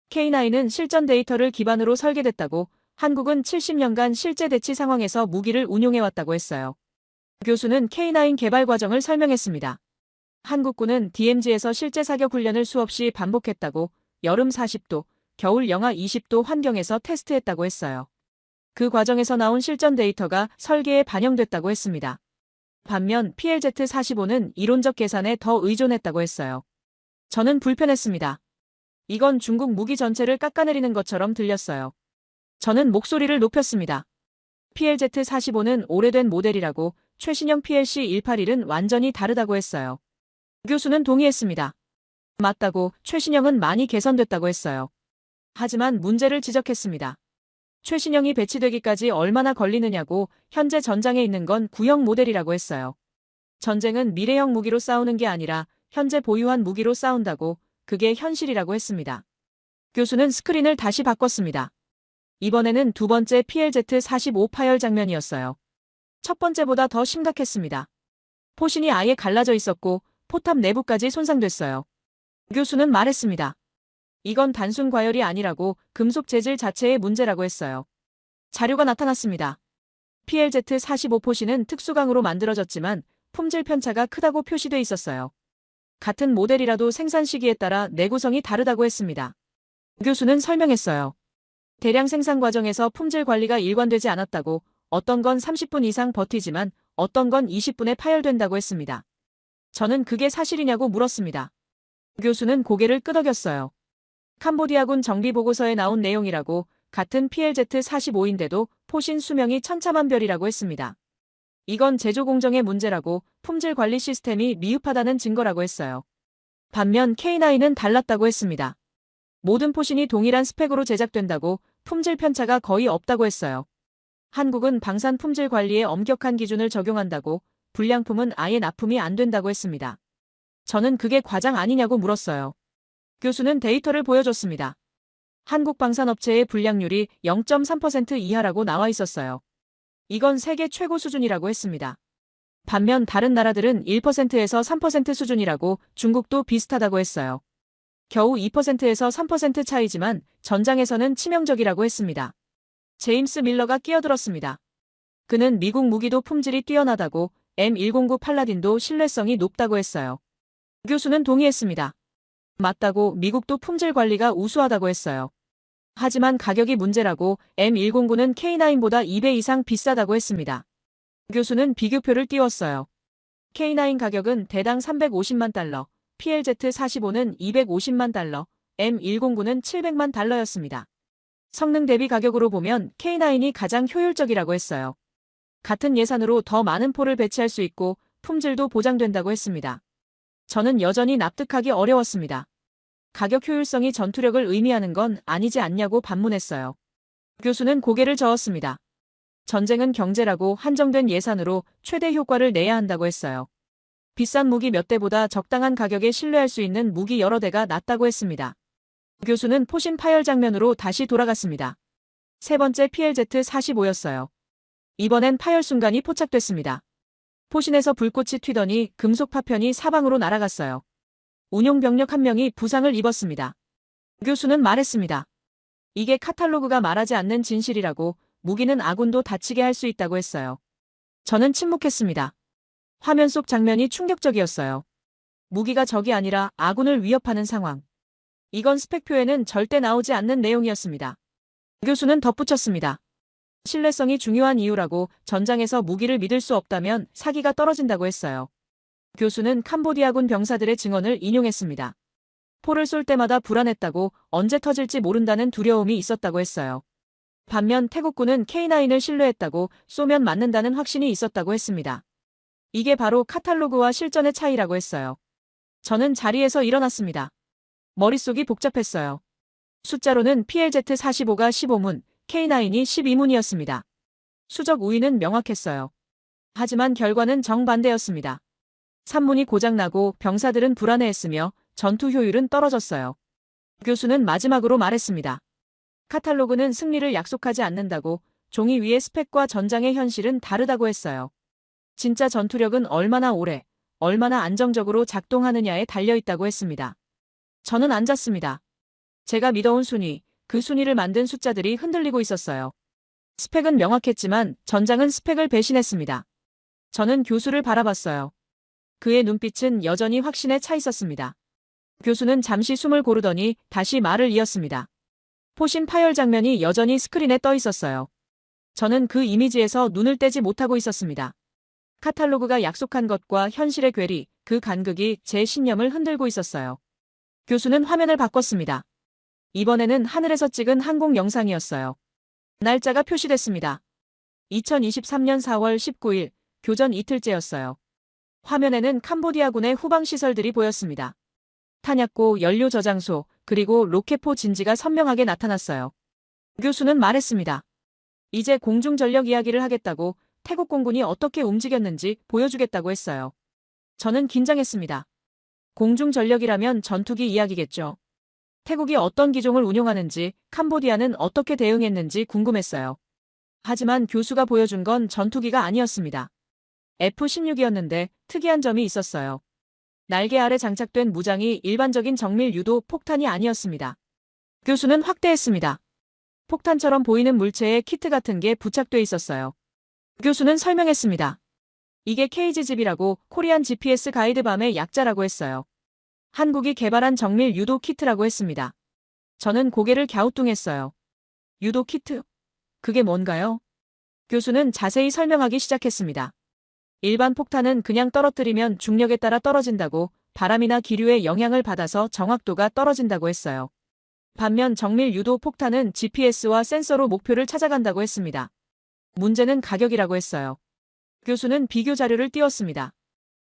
K9은 실전 데이터를 기반으로 설계됐다고. 한국은 70년간 실제 대치 상황에서 무기를 운용해왔다고 했어요. 교수는 K9 개발 과정을 설명했습니다. 한국군은 DMZ에서 실제 사격 훈련을 수없이 반복했다고. 여름 40도, 겨울 영하 20도 환경에서 테스트했다고 했어요. 그 과정에서 나온 실전 데이터가 설계에 반영됐다고 했습니다. 반면 PLZ-45는 이론적 계산에 더 의존했다고 했어요. 저는 불편했습니다. 이건 중국 무기 전체를 깎아내리는 것처럼 들렸어요. 저는 목소리를 높였습니다. PLZ-45는 오래된 모델이라고. 최신형 PLC-181은 완전히 다르다고 했어요. 교수는 동의했습니다. 맞다고 최신형은 많이 개선됐다고 했어요. 하지만 문제를 지적했습니다. 최신형이 배치되기까지 얼마나 걸리느냐고 현재 전장에 있는 건 구형 모델이라고 했어요. 전쟁은 미래형 무기로 싸우는 게 아니라 현재 보유한 무기로 싸운다고 그게 현실이라고 했습니다. 교수는 스크린을 다시 바꿨습니다. 이번에는 두 번째 PLZ-45 파열 장면이었어요. 첫 번째보다 더 심각했습니다. 포신이 아예 갈라져 있었고 포탑 내부까지 손상됐어요. 교수는 말했습니다. 이건 단순 과열이 아니라고 금속 재질 자체의 문제라고 했어요. 자료가 나타났습니다. PLZ-45 포신은 특수강으로 만들어졌지만 품질 편차가 크다고 표시돼 있었어요. 같은 모델이라도 생산 시기에 따라 내구성이 다르다고 했습니다. 교수는 설명했어요. 대량 생산 과정에서 품질 관리가 일관되지 않았다고, 어떤 건 30분 이상 버티지만 어떤 건 20분에 파열된다고 했습니다. 저는 그게 사실이냐고 물었습니다. 교수는 고개를 끄덕였어요. 캄보디아군 정비보고서에 나온 내용이라고, 같은 PLZ-45인데도 포신 수명이 천차만별이라고 했습니다. 이건 제조 공정의 문제라고, 품질 관리 시스템이 미흡하다는 증거라고 했어요. 반면 K9은 달랐다고 했습니다. 모든 포신이 동일한 스펙으로 제작된다고, 품질 편차가 거의 없다고 했어요. 한국은 방산 품질 관리에 엄격한 기준을 적용한다고, 불량품은 아예 납품이 안 된다고 했습니다. 저는 그게 과장 아니냐고 물었어요. 교수는 데이터를 보여줬습니다. 한국 방산업체의 불량률이 0.3% 이하라고 나와 있었어요. 이건 세계 최고 수준이라고 했습니다. 반면 다른 나라들은 1%에서 3% 수준이라고, 중국도 비슷하다고 했어요. 겨우 2%에서 3% 차이지만 전장에서는 치명적이라고 했습니다. 제임스 밀러가 끼어들었습니다. 그는 미국 무기도 품질이 뛰어나다고, M109 팔라딘도 신뢰성이 높다고 했어요. 교수는 동의했습니다. 맞다고, 미국도 품질 관리가 우수하다고 했어요. 하지만 가격이 문제라고, M109는 K9보다 2배 이상 비싸다고 했습니다. 교수는 비교표를 띄웠어요. K9 가격은 대당 350만 달러, PLZ-45는 250만 달러, M109는 700만 달러였습니다. 성능 대비 가격으로 보면 K9이 가장 효율적이라고 했어요. 같은 예산으로 더 많은 포를 배치할 수 있고 품질도 보장된다고 했습니다. 저는 여전히 납득하기 어려웠습니다. 가격 효율성이 전투력을 의미하는 건 아니지 않냐고 반문했어요. 교수는 고개를 저었습니다. 전쟁은 경제라고, 한정된 예산으로 최대 효과를 내야 한다고 했어요. 비싼 무기 몇 대보다 적당한 가격에 신뢰할 수 있는 무기 여러 대가 낫다고 했습니다. 교수는 포신 파열 장면으로 다시 돌아갔습니다. 세 번째 PLZ-45였어요. 이번엔 파열 순간이 포착됐습니다. 포신에서 불꽃이 튀더니 금속 파편이 사방으로 날아갔어요. 운용병력 한 명이 부상을 입었습니다. 교수는 말했습니다. 이게 카탈로그가 말하지 않는 진실이라고, 무기는 아군도 다치게 할 수 있다고 했어요. 저는 침묵했습니다. 화면 속 장면이 충격적이었어요. 무기가 적이 아니라 아군을 위협하는 상황. 이건 스펙표에는 절대 나오지 않는 내용이었습니다. 교수는 덧붙였습니다. 신뢰성이 중요한 이유라고, 전장에서 무기를 믿을 수 없다면 사기가 떨어진다고 했어요. 교수는 캄보디아군 병사들의 증언을 인용했습니다. 포를 쏠 때마다 불안했다고, 언제 터질지 모른다는 두려움이 있었다고 했어요. 반면 태국군은 K9을 신뢰했다고, 쏘면 맞는다는 확신이 있었다고 했습니다. 이게 바로 카탈로그와 실전의 차이라고 했어요. 저는 자리에서 일어났습니다. 머릿속이 복잡했어요. 숫자로는 PLZ-45가 15문, K9이 12문이었습니다. 수적 우위는 명확했어요. 하지만 결과는 정반대였습니다. 산문이 고장나고 병사들은 불안해했으며 전투 효율은 떨어졌어요. 교수는 마지막으로 말했습니다. 카탈로그는 승리를 약속하지 않는다고, 종이 위의 스펙과 전장의 현실은 다르다고 했어요. 진짜 전투력은 얼마나 오래, 얼마나 안정적으로 작동하느냐에 달려있다고 했습니다. 저는 앉았습니다. 제가 믿어온 순위, 그 순위를 만든 숫자들이 흔들리고 있었어요. 스펙은 명확했지만 전장은 스펙을 배신했습니다. 저는 교수를 바라봤어요. 그의 눈빛은 여전히 확신에 차 있었습니다. 교수는 잠시 숨을 고르더니 다시 말을 이었습니다. 포신 파열 장면이 여전히 스크린에 떠 있었어요. 저는 그 이미지에서 눈을 떼지 못하고 있었습니다. 카탈로그가 약속한 것과 현실의 괴리, 그 간극이 제 신념을 흔들고 있었어요. 교수는 화면을 바꿨습니다. 이번에는 하늘에서 찍은 항공 영상이었어요. 날짜가 표시됐습니다. 2023년 4월 19일, 교전 이틀째였어요. 화면에는 캄보디아군의 후방 시설들이 보였습니다. 탄약고, 연료 저장소, 그리고 로켓포 진지가 선명하게 나타났어요. 교수는 말했습니다. 이제 공중전력 이야기를 하겠다고, 태국 공군이 어떻게 움직였는지 보여주겠다고 했어요. 저는 긴장했습니다. 공중전력이라면 전투기 이야기겠죠. 태국이 어떤 기종을 운용하는지, 캄보디아는 어떻게 대응했는지 궁금했어요. 하지만 교수가 보여준 건 전투기가 아니었습니다. F-16이었는데 특이한 점이 있었어요. 날개 아래 장착된 무장이 일반적인 정밀 유도 폭탄이 아니었습니다. 교수는 확대했습니다. 폭탄처럼 보이는 물체에 키트 같은 게 부착돼 있었어요. 교수는 설명했습니다. 이게 KGGB라고 코리안 GPS 가이드밤의 약자라고 했어요. 한국이 개발한 정밀 유도 키트라고 했습니다. 저는 고개를 갸우뚱했어요. 유도 키트? 그게 뭔가요? 교수는 자세히 설명하기 시작했습니다. 일반 폭탄은 그냥 떨어뜨리면 중력에 따라 떨어진다고, 바람이나 기류의 영향을 받아서 정확도가 떨어진다고 했어요. 반면 정밀 유도 폭탄은 GPS와 센서로 목표를 찾아간다고 했습니다. 문제는 가격이라고 했어요. 교수는 비교 자료를 띄웠습니다.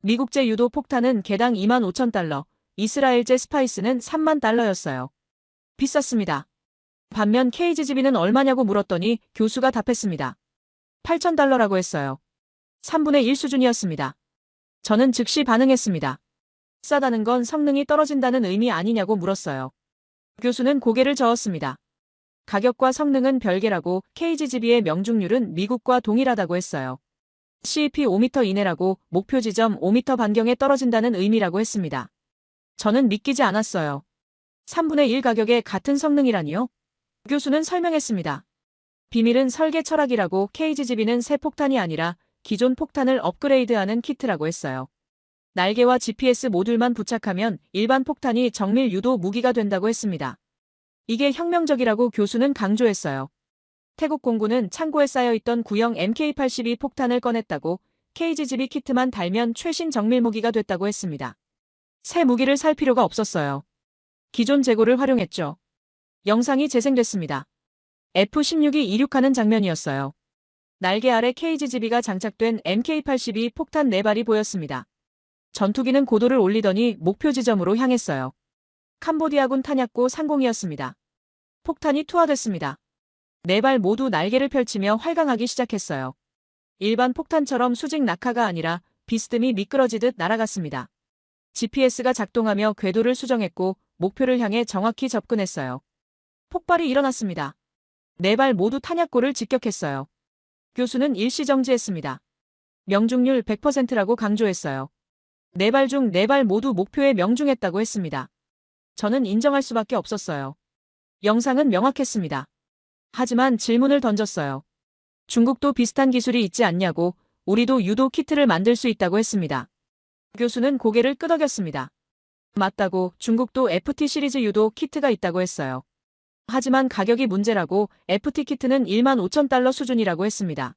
미국제 유도 폭탄은 개당 25,000달러, 이스라엘제 스파이스는 3만 달러였어요. 비쌌습니다. 반면 KGGB는 얼마냐고 물었더니 교수가 답했습니다. 8,000달러라고 했어요. 3분의 1 수준이었습니다. 저는 즉시 반응했습니다. 싸다는 건 성능이 떨어진다는 의미 아니냐고 물었어요. 교수는 고개를 저었습니다. 가격과 성능은 별개라고, KGGB의 명중률은 미국과 동일하다고 했어요. CEP 5m 이내라고, 목표 지점 5m 반경에 떨어진다는 의미라고 했습니다. 저는 믿기지 않았어요. 3분의 1 가격에 같은 성능이라니요? 교수는 설명했습니다. 비밀은 설계 철학이라고, KGGB는 새 폭탄이 아니라 기존 폭탄을 업그레이드하는 키트라고 했어요. 날개와 GPS 모듈만 부착하면 일반 폭탄이 정밀 유도 무기가 된다고 했습니다. 이게 혁명적이라고 교수는 강조했어요. 태국 공군은 창고에 쌓여있던 구형 MK-82 폭탄을 꺼냈다고, KGGB 키트만 달면 최신 정밀 무기가 됐다고 했습니다. 새 무기를 살 필요가 없었어요. 기존 재고를 활용했죠. 영상이 재생됐습니다. F-16이 이륙하는 장면이었어요. 날개 아래 KGGB가 장착된 MK-82 폭탄 4발이 보였습니다. 전투기는 고도를 올리더니 목표 지점으로 향했어요. 캄보디아군 탄약고 상공이었습니다. 폭탄이 투하됐습니다. 4발 모두 날개를 펼치며 활강하기 시작했어요. 일반 폭탄처럼 수직 낙하가 아니라 비스듬히 미끄러지듯 날아갔습니다. GPS가 작동하며 궤도를 수정했고 목표를 향해 정확히 접근했어요. 폭발이 일어났습니다. 4발 모두 탄약고를 직격했어요. 교수는 일시 정지했습니다. 명중률 100%라고 강조했어요. 4발 중 4발 모두 목표에 명중했다고 했습니다. 저는 인정할 수밖에 없었어요. 영상은 명확했습니다. 하지만 질문을 던졌어요. 중국도 비슷한 기술이 있지 않냐고, 우리도 유도 키트를 만들 수 있다고 했습니다. 교수는 고개를 끄덕였습니다. 맞다고, 중국도 FT 시리즈 유도 키트가 있다고 했어요. 하지만 가격이 문제라고, FT 키트는 15,000달러 수준이라고 했습니다.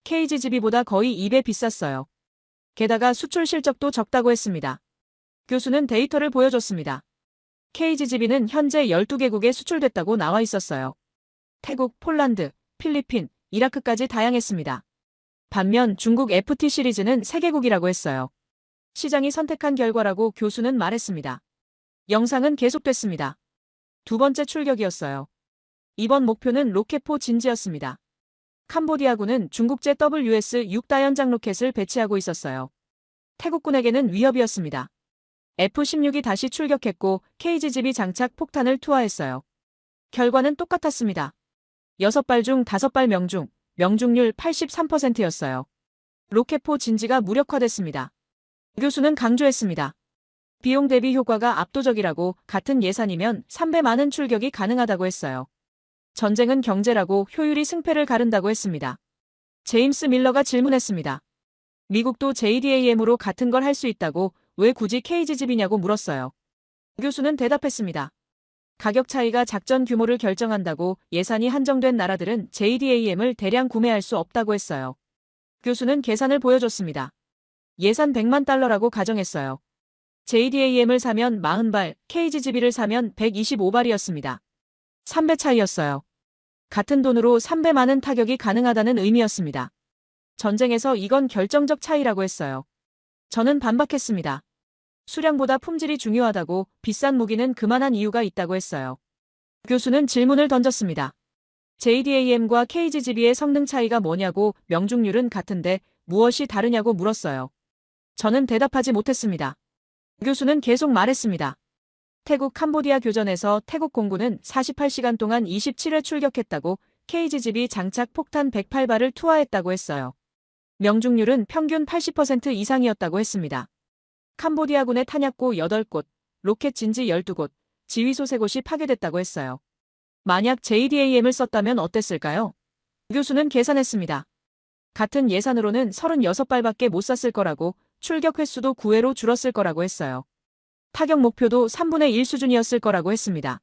KGGB보다 거의 2배 비쌌어요. 게다가 수출 실적도 적다고 했습니다. 교수는 데이터를 보여줬습니다. KGGB는 현재 12개국에 수출됐다고 나와 있었어요. 태국, 폴란드, 필리핀, 이라크까지 다양했습니다. 반면 중국 FT 시리즈는 3개국이라고 했어요. 시장이 선택한 결과라고 교수는 말했습니다. 영상은 계속됐습니다. 두 번째 출격이었어요. 이번 목표는 로켓포 진지였습니다. 캄보디아군은 중국제 WS-6 다연장 로켓을 배치하고 있었어요. 태국군에게는 위협이었습니다. F-16이 다시 출격했고 KGGB 장착 폭탄을 투하했어요. 결과는 똑같았습니다. 6발 중 5발 명중, 명중률 83%였어요. 로켓포 진지가 무력화됐습니다. 교수는 강조했습니다. 비용 대비 효과가 압도적이라고, 같은 예산이면 3배 많은 출격이 가능하다고 했어요. 전쟁은 경제라고, 효율이 승패를 가른다고 했습니다. 제임스 밀러가 질문했습니다. 미국도 JDAM으로 같은 걸 할 수 있다고, 왜 굳이 KGGB냐고 물었어요. 교수는 대답했습니다. 가격 차이가 작전 규모를 결정한다고, 예산이 한정된 나라들은 JDAM을 대량 구매할 수 없다고 했어요. 교수는 계산을 보여줬습니다. 예산 100만 달러라고 가정했어요. JDAM을 사면 40발, KGGB를 사면 125발이었습니다. 3배 차이였어요. 같은 돈으로 3배 많은 타격이 가능하다는 의미였습니다. 전쟁에서 이건 결정적 차이라고 했어요. 저는 반박했습니다. 수량보다 품질이 중요하다고 비싼 무기는 그만한 이유가 있다고 했어요. 교수는 질문을 던졌습니다. JDAM과 KGGB의 성능 차이가 뭐냐고 명중률은 같은데 무엇이 다르냐고 물었어요. 저는 대답하지 못했습니다. 교수는 계속 말했습니다. 태국 캄보디아 교전에서 태국 공군은 48시간 동안 27회 출격했다고 KGGB 장착 폭탄 108발을 투하했다고 했어요. 명중률은 평균 80% 이상이었다고 했습니다. 캄보디아군의 탄약고 8곳, 로켓 진지 12곳, 지휘소 3곳이 파괴됐다고 했어요. 만약 JDAM을 썼다면 어땠을까요? 교수는 계산했습니다. 같은 예산으로는 36발밖에 못 쐈을 거라고, 출격 횟수도 9회로 줄었을 거라고 했어요. 타격 목표도 3분의 1 수준이었을 거라고 했습니다.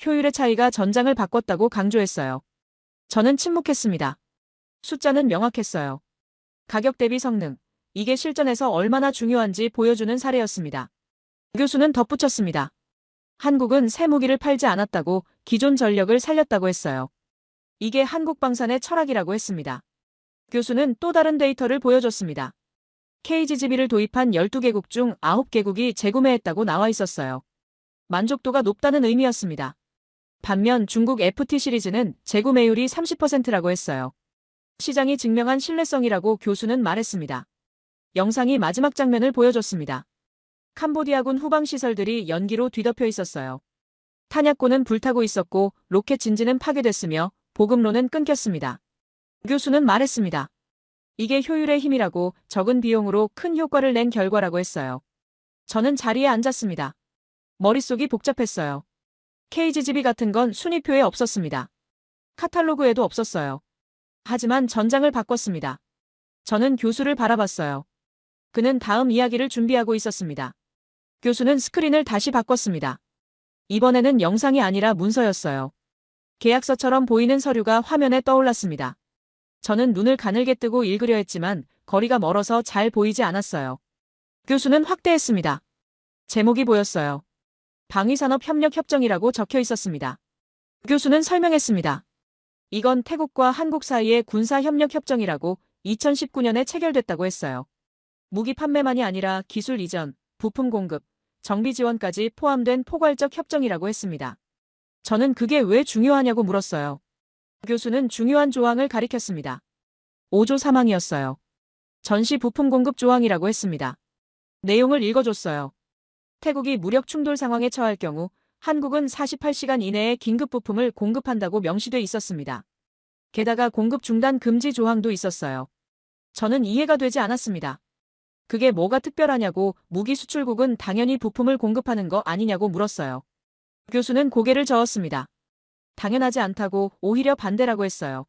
효율의 차이가 전장을 바꿨다고 강조했어요. 저는 침묵했습니다. 숫자는 명확했어요. 가격 대비 성능, 이게 실전에서 얼마나 중요한지 보여주는 사례였습니다. 교수는 덧붙였습니다. 한국은 새 무기를 팔지 않았다고 기존 전력을 살렸다고 했어요. 이게 한국방산의 철학이라고 했습니다. 교수는 또 다른 데이터를 보여줬습니다. KGGB를 도입한 12개국 중 9개국이 재구매했다고 나와 있었어요. 만족도가 높다는 의미였습니다. 반면 중국 FT 시리즈는 재구매율이 30%라고 했어요. 시장이 증명한 신뢰성이라고 교수는 말했습니다. 영상이 마지막 장면을 보여줬습니다. 캄보디아군 후방 시설들이 연기로 뒤덮여 있었어요. 탄약고는 불타고 있었고 로켓 진지는 파괴됐으며 보급로는 끊겼습니다. 교수는 말했습니다. 이게 효율의 힘이라고 적은 비용으로 큰 효과를 낸 결과라고 했어요. 저는 자리에 앉았습니다. 머릿속이 복잡했어요. KGGB 같은 건 순위표에 없었습니다. 카탈로그에도 없었어요. 하지만 전장을 바꿨습니다. 저는 교수를 바라봤어요. 그는 다음 이야기를 준비하고 있었습니다. 교수는 스크린을 다시 바꿨습니다. 이번에는 영상이 아니라 문서였어요. 계약서처럼 보이는 서류가 화면에 떠올랐습니다. 저는 눈을 가늘게 뜨고 읽으려 했지만 거리가 멀어서 잘 보이지 않았어요. 교수는 확대했습니다. 제목이 보였어요. 방위산업협력협정이라고 적혀 있었습니다. 교수는 설명했습니다. 이건 태국과 한국 사이의 군사협력협정이라고 2019년에 체결됐다고 했어요. 무기 판매만이 아니라 기술 이전, 부품 공급, 정비 지원까지 포함된 포괄적 협정이라고 했습니다. 저는 그게 왜 중요하냐고 물었어요. 교수는 중요한 조항을 가리켰습니다. 5조 3항이었어요. 전시 부품 공급 조항이라고 했습니다. 내용을 읽어줬어요. 태국이 무력 충돌 상황에 처할 경우 한국은 48시간 이내에 긴급 부품을 공급한다고 명시돼 있었습니다. 게다가 공급 중단 금지 조항도 있었어요. 저는 이해가 되지 않았습니다. 그게 뭐가 특별하냐고 무기 수출국은 당연히 부품을 공급하는 거 아니냐고 물었어요. 교수는 고개를 저었습니다. 당연하지 않다고 오히려 반대라고 했어요.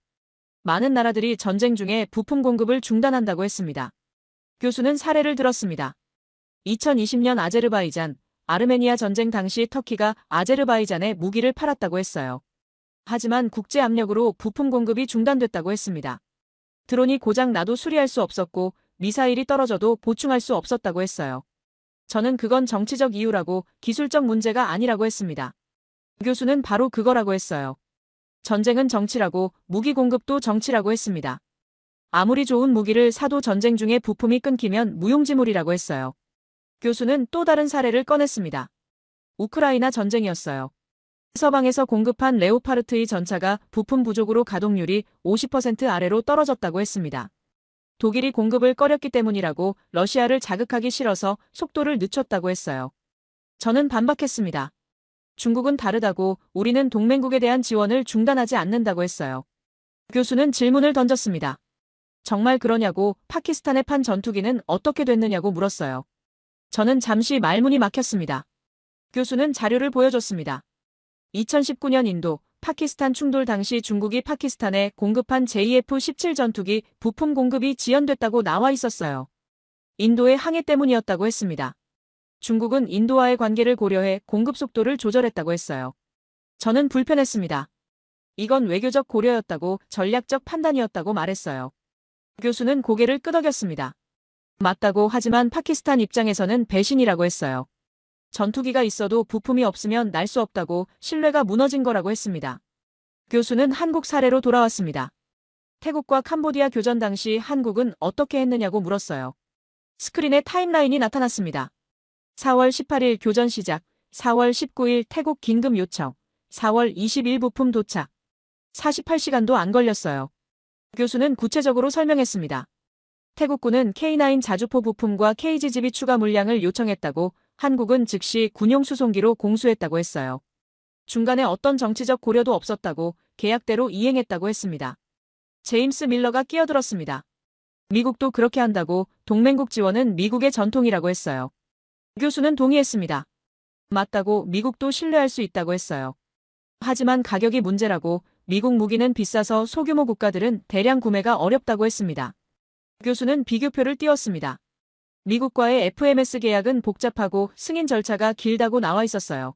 많은 나라들이 전쟁 중에 부품 공급을 중단한다고 했습니다. 교수는 사례를 들었습니다. 2020년 아제르바이잔, 아르메니아 전쟁 당시 터키가 아제르바이잔에 무기를 팔았다고 했어요. 하지만 국제 압력으로 부품 공급이 중단됐다고 했습니다. 드론이 고장 나도 수리할 수 없었고 미사일이 떨어져도 보충할 수 없었다고 했어요. 저는 그건 정치적 이유라고 기술적 문제가 아니라고 했습니다. 교수는 바로 그거라고 했어요. 전쟁은 정치라고 무기 공급도 정치라고 했습니다. 아무리 좋은 무기를 사도 전쟁 중에 부품이 끊기면 무용지물이라고 했어요. 교수는 또 다른 사례를 꺼냈습니다. 우크라이나 전쟁이었어요. 서방에서 공급한 레오파르트의 전차가 부품 부족으로 가동률이 50% 아래로 떨어졌다고 했습니다. 독일이 공급을 꺼렸기 때문이라고 러시아를 자극하기 싫어서 속도를 늦췄다고 했어요. 저는 반박했습니다. 중국은 다르다고 우리는 동맹국에 대한 지원을 중단하지 않는다고 했어요. 교수는 질문을 던졌습니다. 정말 그러냐고 파키스탄에 판 전투기는 어떻게 됐느냐고 물었어요. 저는 잠시 말문이 막혔습니다. 교수는 자료를 보여줬습니다. 2019년 인도, 파키스탄 충돌 당시 중국이 파키스탄에 공급한 JF-17 전투기 부품 공급이 지연됐다고 나와 있었어요. 인도의 항해 때문이었다고 했습니다. 중국은 인도와의 관계를 고려해 공급 속도를 조절했다고 했어요. 저는 불편했습니다. 이건 외교적 고려였다고 전략적 판단이었다고 말했어요. 교수는 고개를 끄덕였습니다. 맞다고 하지만 파키스탄 입장에서는 배신이라고 했어요. 전투기가 있어도 부품이 없으면 날 수 없다고 신뢰가 무너진 거라고 했습니다. 교수는 한국 사례로 돌아왔습니다. 태국과 캄보디아 교전 당시 한국은 어떻게 했느냐고 물었어요. 스크린에 타임라인이 나타났습니다. 4월 18일 교전 시작, 4월 19일 태국 긴급 요청, 4월 20일 부품 도착. 48시간도 안 걸렸어요. 교수는 구체적으로 설명했습니다. 태국군은 K9 자주포 부품과 KGGB 추가 물량을 요청했다고, 한국은 즉시 군용 수송기로 공수했다고 했어요. 중간에 어떤 정치적 고려도 없었다고, 계약대로 이행했다고 했습니다. 제임스 밀러가 끼어들었습니다. 미국도 그렇게 한다고, 동맹국 지원은 미국의 전통이라고 했어요. 교수는 동의했습니다. 맞다고, 미국도 신뢰할 수 있다고 했어요. 하지만 가격이 문제라고, 미국 무기는 비싸서 소규모 국가들은 대량 구매가 어렵다고 했습니다. 교수는 비교표를 띄웠습니다. 미국과의 FMS 계약은 복잡하고 승인 절차가 길다고 나와 있었어요.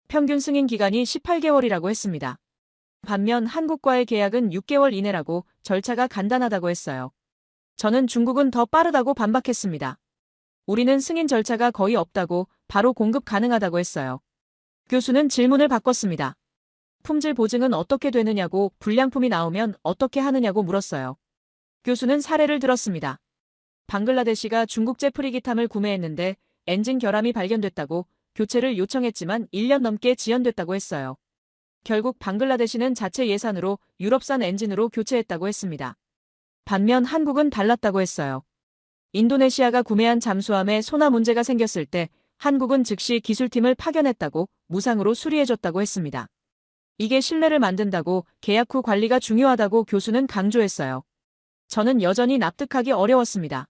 평균 승인 기간이 18개월이라고 했습니다. 반면 한국과의 계약은 6개월 이내라고, 절차가 간단하다고 했어요. 저는 중국은 더 빠르다고 반박했습니다. 우리는 승인 절차가 거의 없다고, 바로 공급 가능하다고 했어요. 교수는 질문을 바꿨습니다. 품질 보증은 어떻게 되느냐고, 불량품이 나오면 어떻게 하느냐고 물었어요. 교수는 사례를 들었습니다. 방글라데시가 중국제 프리기탐을 구매했는데 엔진 결함이 발견됐다고, 교체를 요청했지만 1년 넘게 지연됐다고 했어요. 결국 방글라데시는 자체 예산으로 유럽산 엔진으로 교체했다고 했습니다. 반면 한국은 달랐다고 했어요. 인도네시아가 구매한 잠수함에 소나 문제가 생겼을 때 한국은 즉시 기술팀을 파견했다고, 무상으로 수리해줬다고 했습니다. 이게 신뢰를 만든다고, 계약 후 관리가 중요하다고 교수는 강조했어요. 저는 여전히 납득하기 어려웠습니다.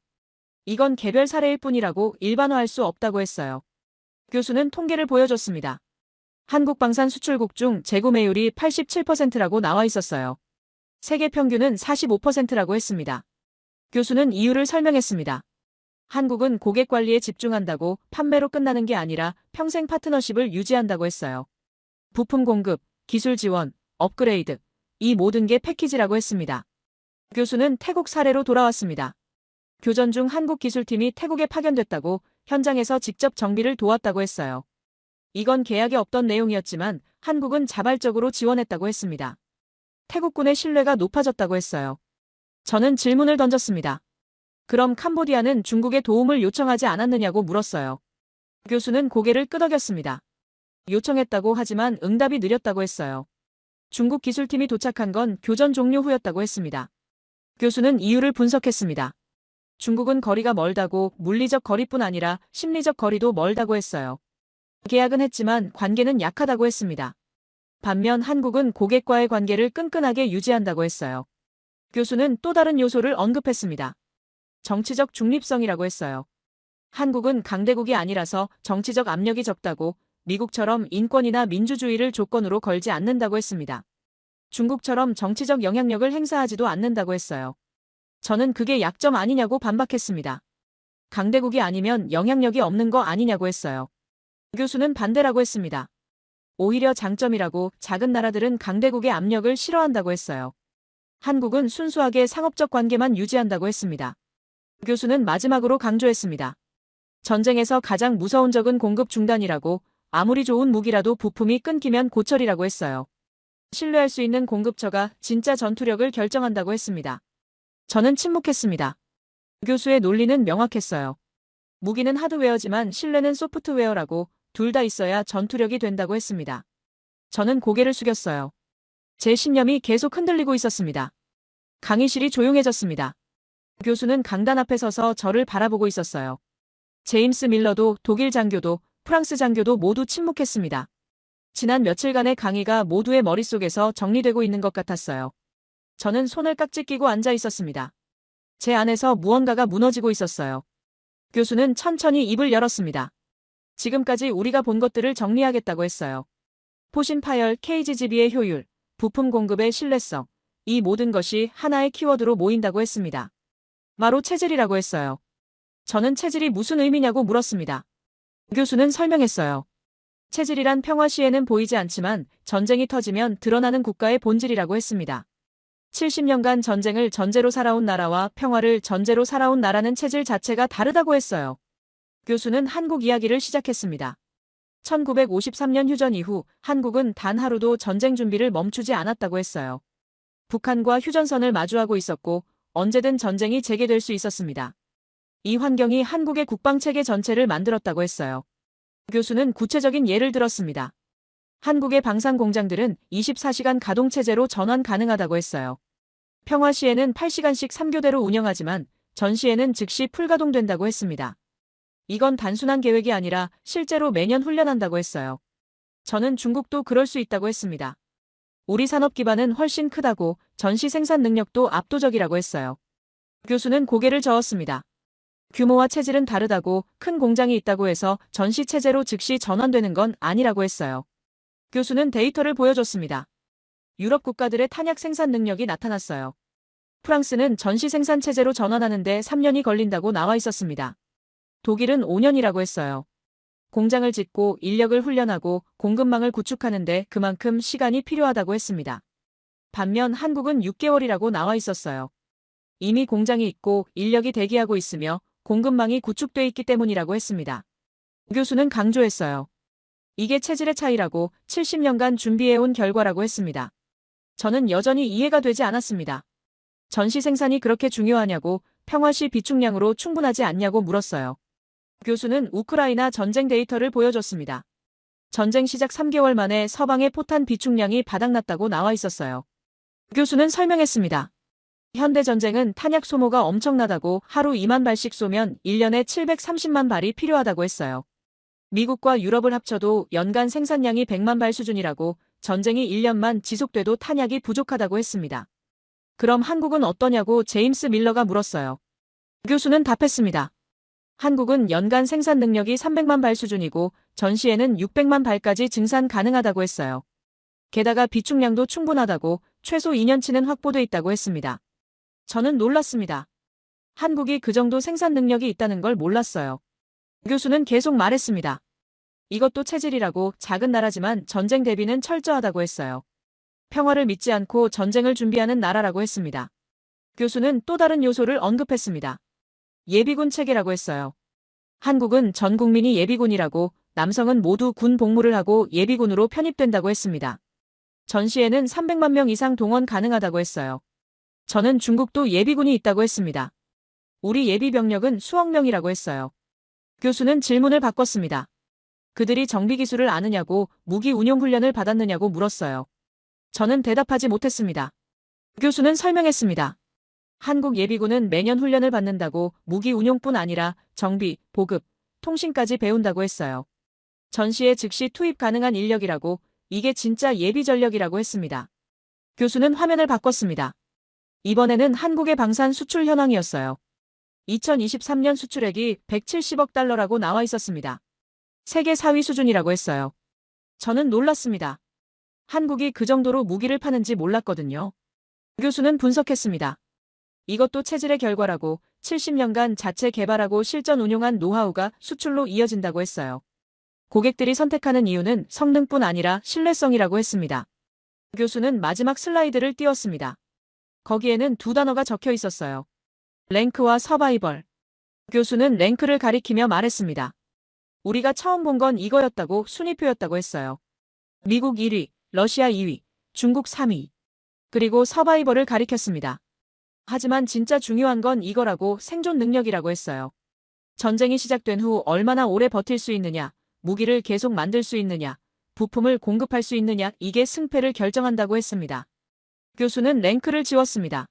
이건 개별 사례일 뿐이라고, 일반화할 수 없다고 했어요. 교수는 통계를 보여줬습니다. 한국 방산 수출국 중 재구매율이 87%라고 나와 있었어요. 세계 평균은 45%라고 했습니다. 교수는 이유를 설명했습니다. 한국은 고객 관리에 집중한다고, 판매로 끝나는 게 아니라 평생 파트너십을 유지한다고 했어요. 부품 공급, 기술 지원, 업그레이드, 이 모든 게 패키지라고 했습니다. 교수는 태국 사례로 돌아왔습니다. 교전 중 한국 기술팀이 태국에 파견됐다고, 현장에서 직접 정비를 도왔다고 했어요. 이건 계약에 없던 내용이었지만 한국은 자발적으로 지원했다고 했습니다. 태국군의 신뢰가 높아졌다고 했어요. 저는 질문을 던졌습니다. 그럼 캄보디아는 중국의 도움을 요청하지 않았느냐고 물었어요. 교수는 고개를 끄덕였습니다. 요청했다고 하지만 응답이 느렸다고 했어요. 중국 기술팀이 도착한 건 교전 종료 후였다고 했습니다. 교수는 이유를 분석했습니다. 중국은 거리가 멀다고, 물리적 거리뿐 아니라 심리적 거리도 멀다고 했어요. 계약은 했지만 관계는 약하다고 했습니다. 반면 한국은 고객과의 관계를 끈끈하게 유지한다고 했어요. 교수는 또 다른 요소를 언급했습니다. 정치적 중립성이라고 했어요. 한국은 강대국이 아니라서 정치적 압력이 적다고, 미국처럼 인권이나 민주주의를 조건으로 걸지 않는다고 했습니다. 중국처럼 정치적 영향력을 행사하지도 않는다고 했어요. 저는 그게 약점 아니냐고 반박했습니다. 강대국이 아니면 영향력이 없는 거 아니냐고 했어요. 교수는 반대라고 했습니다. 오히려 장점이라고, 작은 나라들은 강대국의 압력을 싫어한다고 했어요. 한국은 순수하게 상업적 관계만 유지한다고 했습니다. 교수는 마지막으로 강조했습니다. 전쟁에서 가장 무서운 적은 공급 중단이라고, 아무리 좋은 무기라도 부품이 끊기면 고철이라고 했어요. 신뢰할 수 있는 공급처가 진짜 전투력을 결정한다고 했습니다. 저는 침묵했습니다. 교수의 논리는 명확했어요. 무기는 하드웨어지만 신뢰는 소프트웨어라고, 둘 다 있어야 전투력이 된다고 했습니다. 저는 고개를 숙였어요. 제 신념이 계속 흔들리고 있었습니다. 강의실이 조용해졌습니다. 교수는 강단 앞에 서서 저를 바라보고 있었어요. 제임스 밀러도, 독일 장교도, 프랑스 장교도 모두 침묵했습니다. 지난 며칠간의 강의가 모두의 머릿속에서 정리되고 있는 것 같았어요. 저는 손을 깍지 끼고 앉아 있었습니다. 제 안에서 무언가가 무너지고 있었어요. 교수는 천천히 입을 열었습니다. 지금까지 우리가 본 것들을 정리하겠다고 했어요. 포신 파열, KGGB의 효율, 부품 공급의 신뢰성, 이 모든 것이 하나의 키워드로 모인다고 했습니다. 바로 체질이라고 했어요. 저는 체질이 무슨 의미냐고 물었습니다. 교수는 설명했어요. 체질이란 평화 시에는 보이지 않지만 전쟁이 터지면 드러나는 국가의 본질이라고 했습니다. 70년간 전쟁을 전제로 살아온 나라와 평화를 전제로 살아온 나라는 체질 자체가 다르다고 했어요. 교수는 한국 이야기를 시작했습니다. 1953년 휴전 이후 한국은 단 하루도 전쟁 준비를 멈추지 않았다고 했어요. 북한과 휴전선을 마주하고 있었고 언제든 전쟁이 재개될 수 있었습니다. 이 환경이 한국의 국방체계 전체를 만들었다고 했어요. 교수는 구체적인 예를 들었습니다. 한국의 방산 공장들은 24시간 가동체제로 전환 가능하다고 했어요. 평화 시에는 8시간씩 3교대로 운영하지만 전시에는 즉시 풀가동된다고 했습니다. 이건 단순한 계획이 아니라 실제로 매년 훈련한다고 했어요. 저는 중국도 그럴 수 있다고 했습니다. 우리 산업 기반은 훨씬 크다고 전시 생산 능력도 압도적이라고 했어요. 교수는 고개를 저었습니다. 규모와 체질은 다르다고 큰 공장이 있다고 해서 전시 체제로 즉시 전환되는 건 아니라고 했어요. 교수는 데이터를 보여줬습니다. 유럽 국가들의 탄약 생산 능력이 나타났어요. 프랑스는 전시 생산 체제로 전환하는데 3년이 걸린다고 나와 있었습니다. 독일은 5년이라고 했어요. 공장을 짓고 인력을 훈련하고 공급망을 구축하는데 그만큼 시간이 필요하다고 했습니다. 반면 한국은 6개월이라고 나와 있었어요. 이미 공장이 있고 인력이 대기하고 있으며 공급망이 구축돼 있기 때문이라고 했습니다. 교수는 강조했어요. 이게 체질의 차이라고 70년간 준비해온 결과라고 했습니다. 저는 여전히 이해가 되지 않았습니다. 전시 생산이 그렇게 중요하냐고 평화시 비축량으로 충분하지 않냐고 물었어요. 교수는 우크라이나 전쟁 데이터를 보여줬습니다. 전쟁 시작 3개월 만에 서방의 포탄 비축량이 바닥났다고 나와 있었어요. 교수는 설명했습니다. 현대전쟁은 탄약 소모가 엄청나다고 하루 2만 발씩 쏘면 1년에 730만 발이 필요하다고 했어요. 미국과 유럽을 합쳐도 연간 생산량이 100만 발 수준이라고 전쟁이 1년만 지속돼도 탄약이 부족하다고 했습니다. 그럼 한국은 어떠냐고 제임스 밀러가 물었어요. 교수는 답했습니다. 한국은 연간 생산 능력이 300만 발 수준이고 전시에는 600만 발까지 증산 가능하다고 했어요. 게다가 비축량도 충분하다고 최소 2년치는 확보돼 있다고 했습니다. 저는 놀랐습니다. 한국이 그 정도 생산 능력이 있다는 걸 몰랐어요. 교수는 계속 말했습니다. 이것도 체질이라고 작은 나라지만 전쟁 대비는 철저하다고 했어요. 평화를 믿지 않고 전쟁을 준비하는 나라라고 했습니다. 교수는 또 다른 요소를 언급했습니다. 예비군 체계라고 했어요. 한국은 전 국민이 예비군이라고 남성은 모두 군 복무를 하고 예비군으로 편입된다고 했습니다. 전시에는 300만 명 이상 동원 가능하다고 했어요. 저는 중국도 예비군이 있다고 했습니다. 우리 예비병력은 수억 명이라고 했어요. 교수는 질문을 바꿨습니다. 그들이 정비 기술을 아느냐고 무기 운용 훈련을 받았느냐고 물었어요. 저는 대답하지 못했습니다. 교수는 설명했습니다. 한국 예비군은 매년 훈련을 받는다고 무기 운용뿐 아니라 정비, 보급, 통신까지 배운다고 했어요. 전시에 즉시 투입 가능한 인력이라고 이게 진짜 예비 전력이라고 했습니다. 교수는 화면을 바꿨습니다. 이번에는 한국의 방산 수출 현황이었어요. 2023년 수출액이 170억 달러라고 나와 있었습니다. 세계 4위 수준이라고 했어요. 저는 놀랐습니다. 한국이 그 정도로 무기를 파는지 몰랐거든요. 교수는 분석했습니다. 이것도 체질의 결과라고 70년간 자체 개발하고 실전 운용한 노하우가 수출로 이어진다고 했어요. 고객들이 선택하는 이유는 성능뿐 아니라 신뢰성이라고 했습니다. 교수는 마지막 슬라이드를 띄웠습니다. 거기에는 두 단어가 적혀 있었어요. 랭크와 서바이벌. 교수는 랭크를 가리키며 말했습니다. 우리가 처음 본 건 이거였다고 순위표였다고 했어요. 미국 1위, 러시아 2위, 중국 3위. 그리고 서바이벌을 가리켰습니다. 하지만 진짜 중요한 건 이거라고 생존 능력이라고 했어요. 전쟁이 시작된 후 얼마나 오래 버틸 수 있느냐, 무기를 계속 만들 수 있느냐, 부품을 공급할 수 있느냐 이게 승패를 결정한다고 했습니다. 교수는 랭크를 지웠습니다.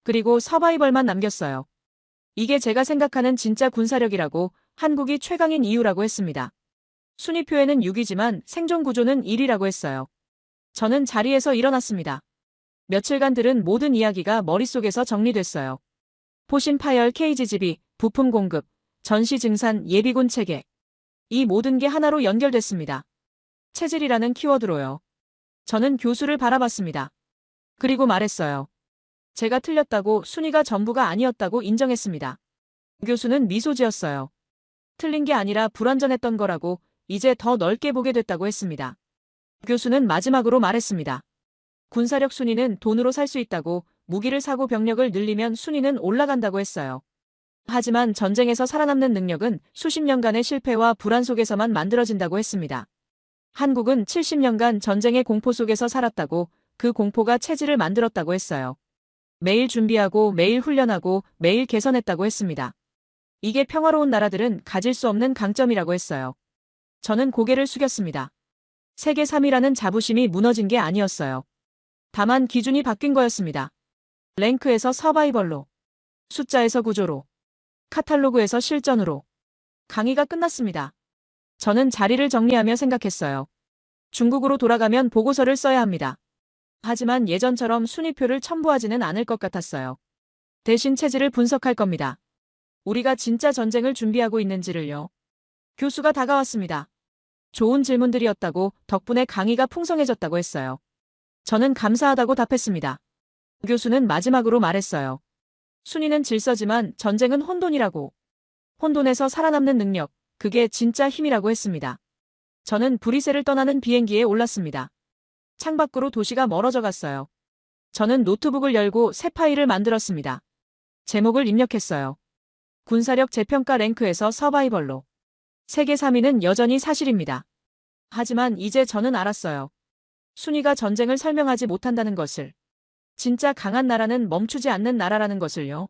그리고 서바이벌만 남겼어요. 이게 제가 생각하는 진짜 군사력이라고 한국이 최강인 이유라고 했습니다. 순위표에는 6위지만 생존 구조는 1위라고 했어요. 저는 자리에서 일어났습니다. 며칠간 들은 모든 이야기가 머릿속에서 정리됐어요. 포신 파열 KGGB, 부품 공급, 전시 증산 예비군 체계. 이 모든 게 하나로 연결됐습니다. 체질이라는 키워드로요. 저는 교수를 바라봤습니다. 그리고 말했어요. 제가 틀렸다고 순위가 전부가 아니었다고 인정했습니다. 교수는 미소 지었어요. 틀린 게 아니라 불완전했던 거라고 이제 더 넓게 보게 됐다고 했습니다. 교수는 마지막으로 말했습니다. 군사력 순위는 돈으로 살 수 있다고 무기를 사고 병력을 늘리면 순위는 올라간다고 했어요. 하지만 전쟁에서 살아남는 능력은 수십 년간의 실패와 불안 속에서만 만들어진다고 했습니다. 한국은 70년간 전쟁의 공포 속에서 살았다고 그 공포가 체질을 만들었다고 했어요. 매일 준비하고 매일 훈련하고 매일 개선했다고 했습니다. 이게 평화로운 나라들은 가질 수 없는 강점이라고 했어요. 저는 고개를 숙였습니다. 세계 3위라는 자부심이 무너진 게 아니었어요. 다만 기준이 바뀐 거였습니다. 랭크에서 서바이벌로, 숫자에서 구조로, 카탈로그에서 실전으로. 강의가 끝났습니다. 저는 자리를 정리하며 생각했어요. 중국으로 돌아가면 보고서를 써야 합니다. 하지만 예전처럼 순위표를 첨부하지는 않을 것 같았어요. 대신 체질을 분석할 겁니다. 우리가 진짜 전쟁을 준비하고 있는지를요. 교수가 다가왔습니다. 좋은 질문들이었다고, 덕분에 강의가 풍성해졌다고 했어요. 저는 감사하다고 답했습니다. 교수는 마지막으로 말했어요. 순위는 질서지만 전쟁은 혼돈이라고. 혼돈에서 살아남는 능력, 그게 진짜 힘이라고 했습니다. 저는 브뤼셀을 떠나는 비행기에 올랐습니다. 창밖으로 도시가 멀어져 갔어요. 저는 노트북을 열고 새 파일을 만들었습니다. 제목을 입력했어요. 군사력 재평가 랭크에서 서바이벌로. 세계 3위는 여전히 사실입니다. 하지만 이제 저는 알았어요. 순위가 전쟁을 설명하지 못한다는 것을. 진짜 강한 나라는 멈추지 않는 나라라는 것을요.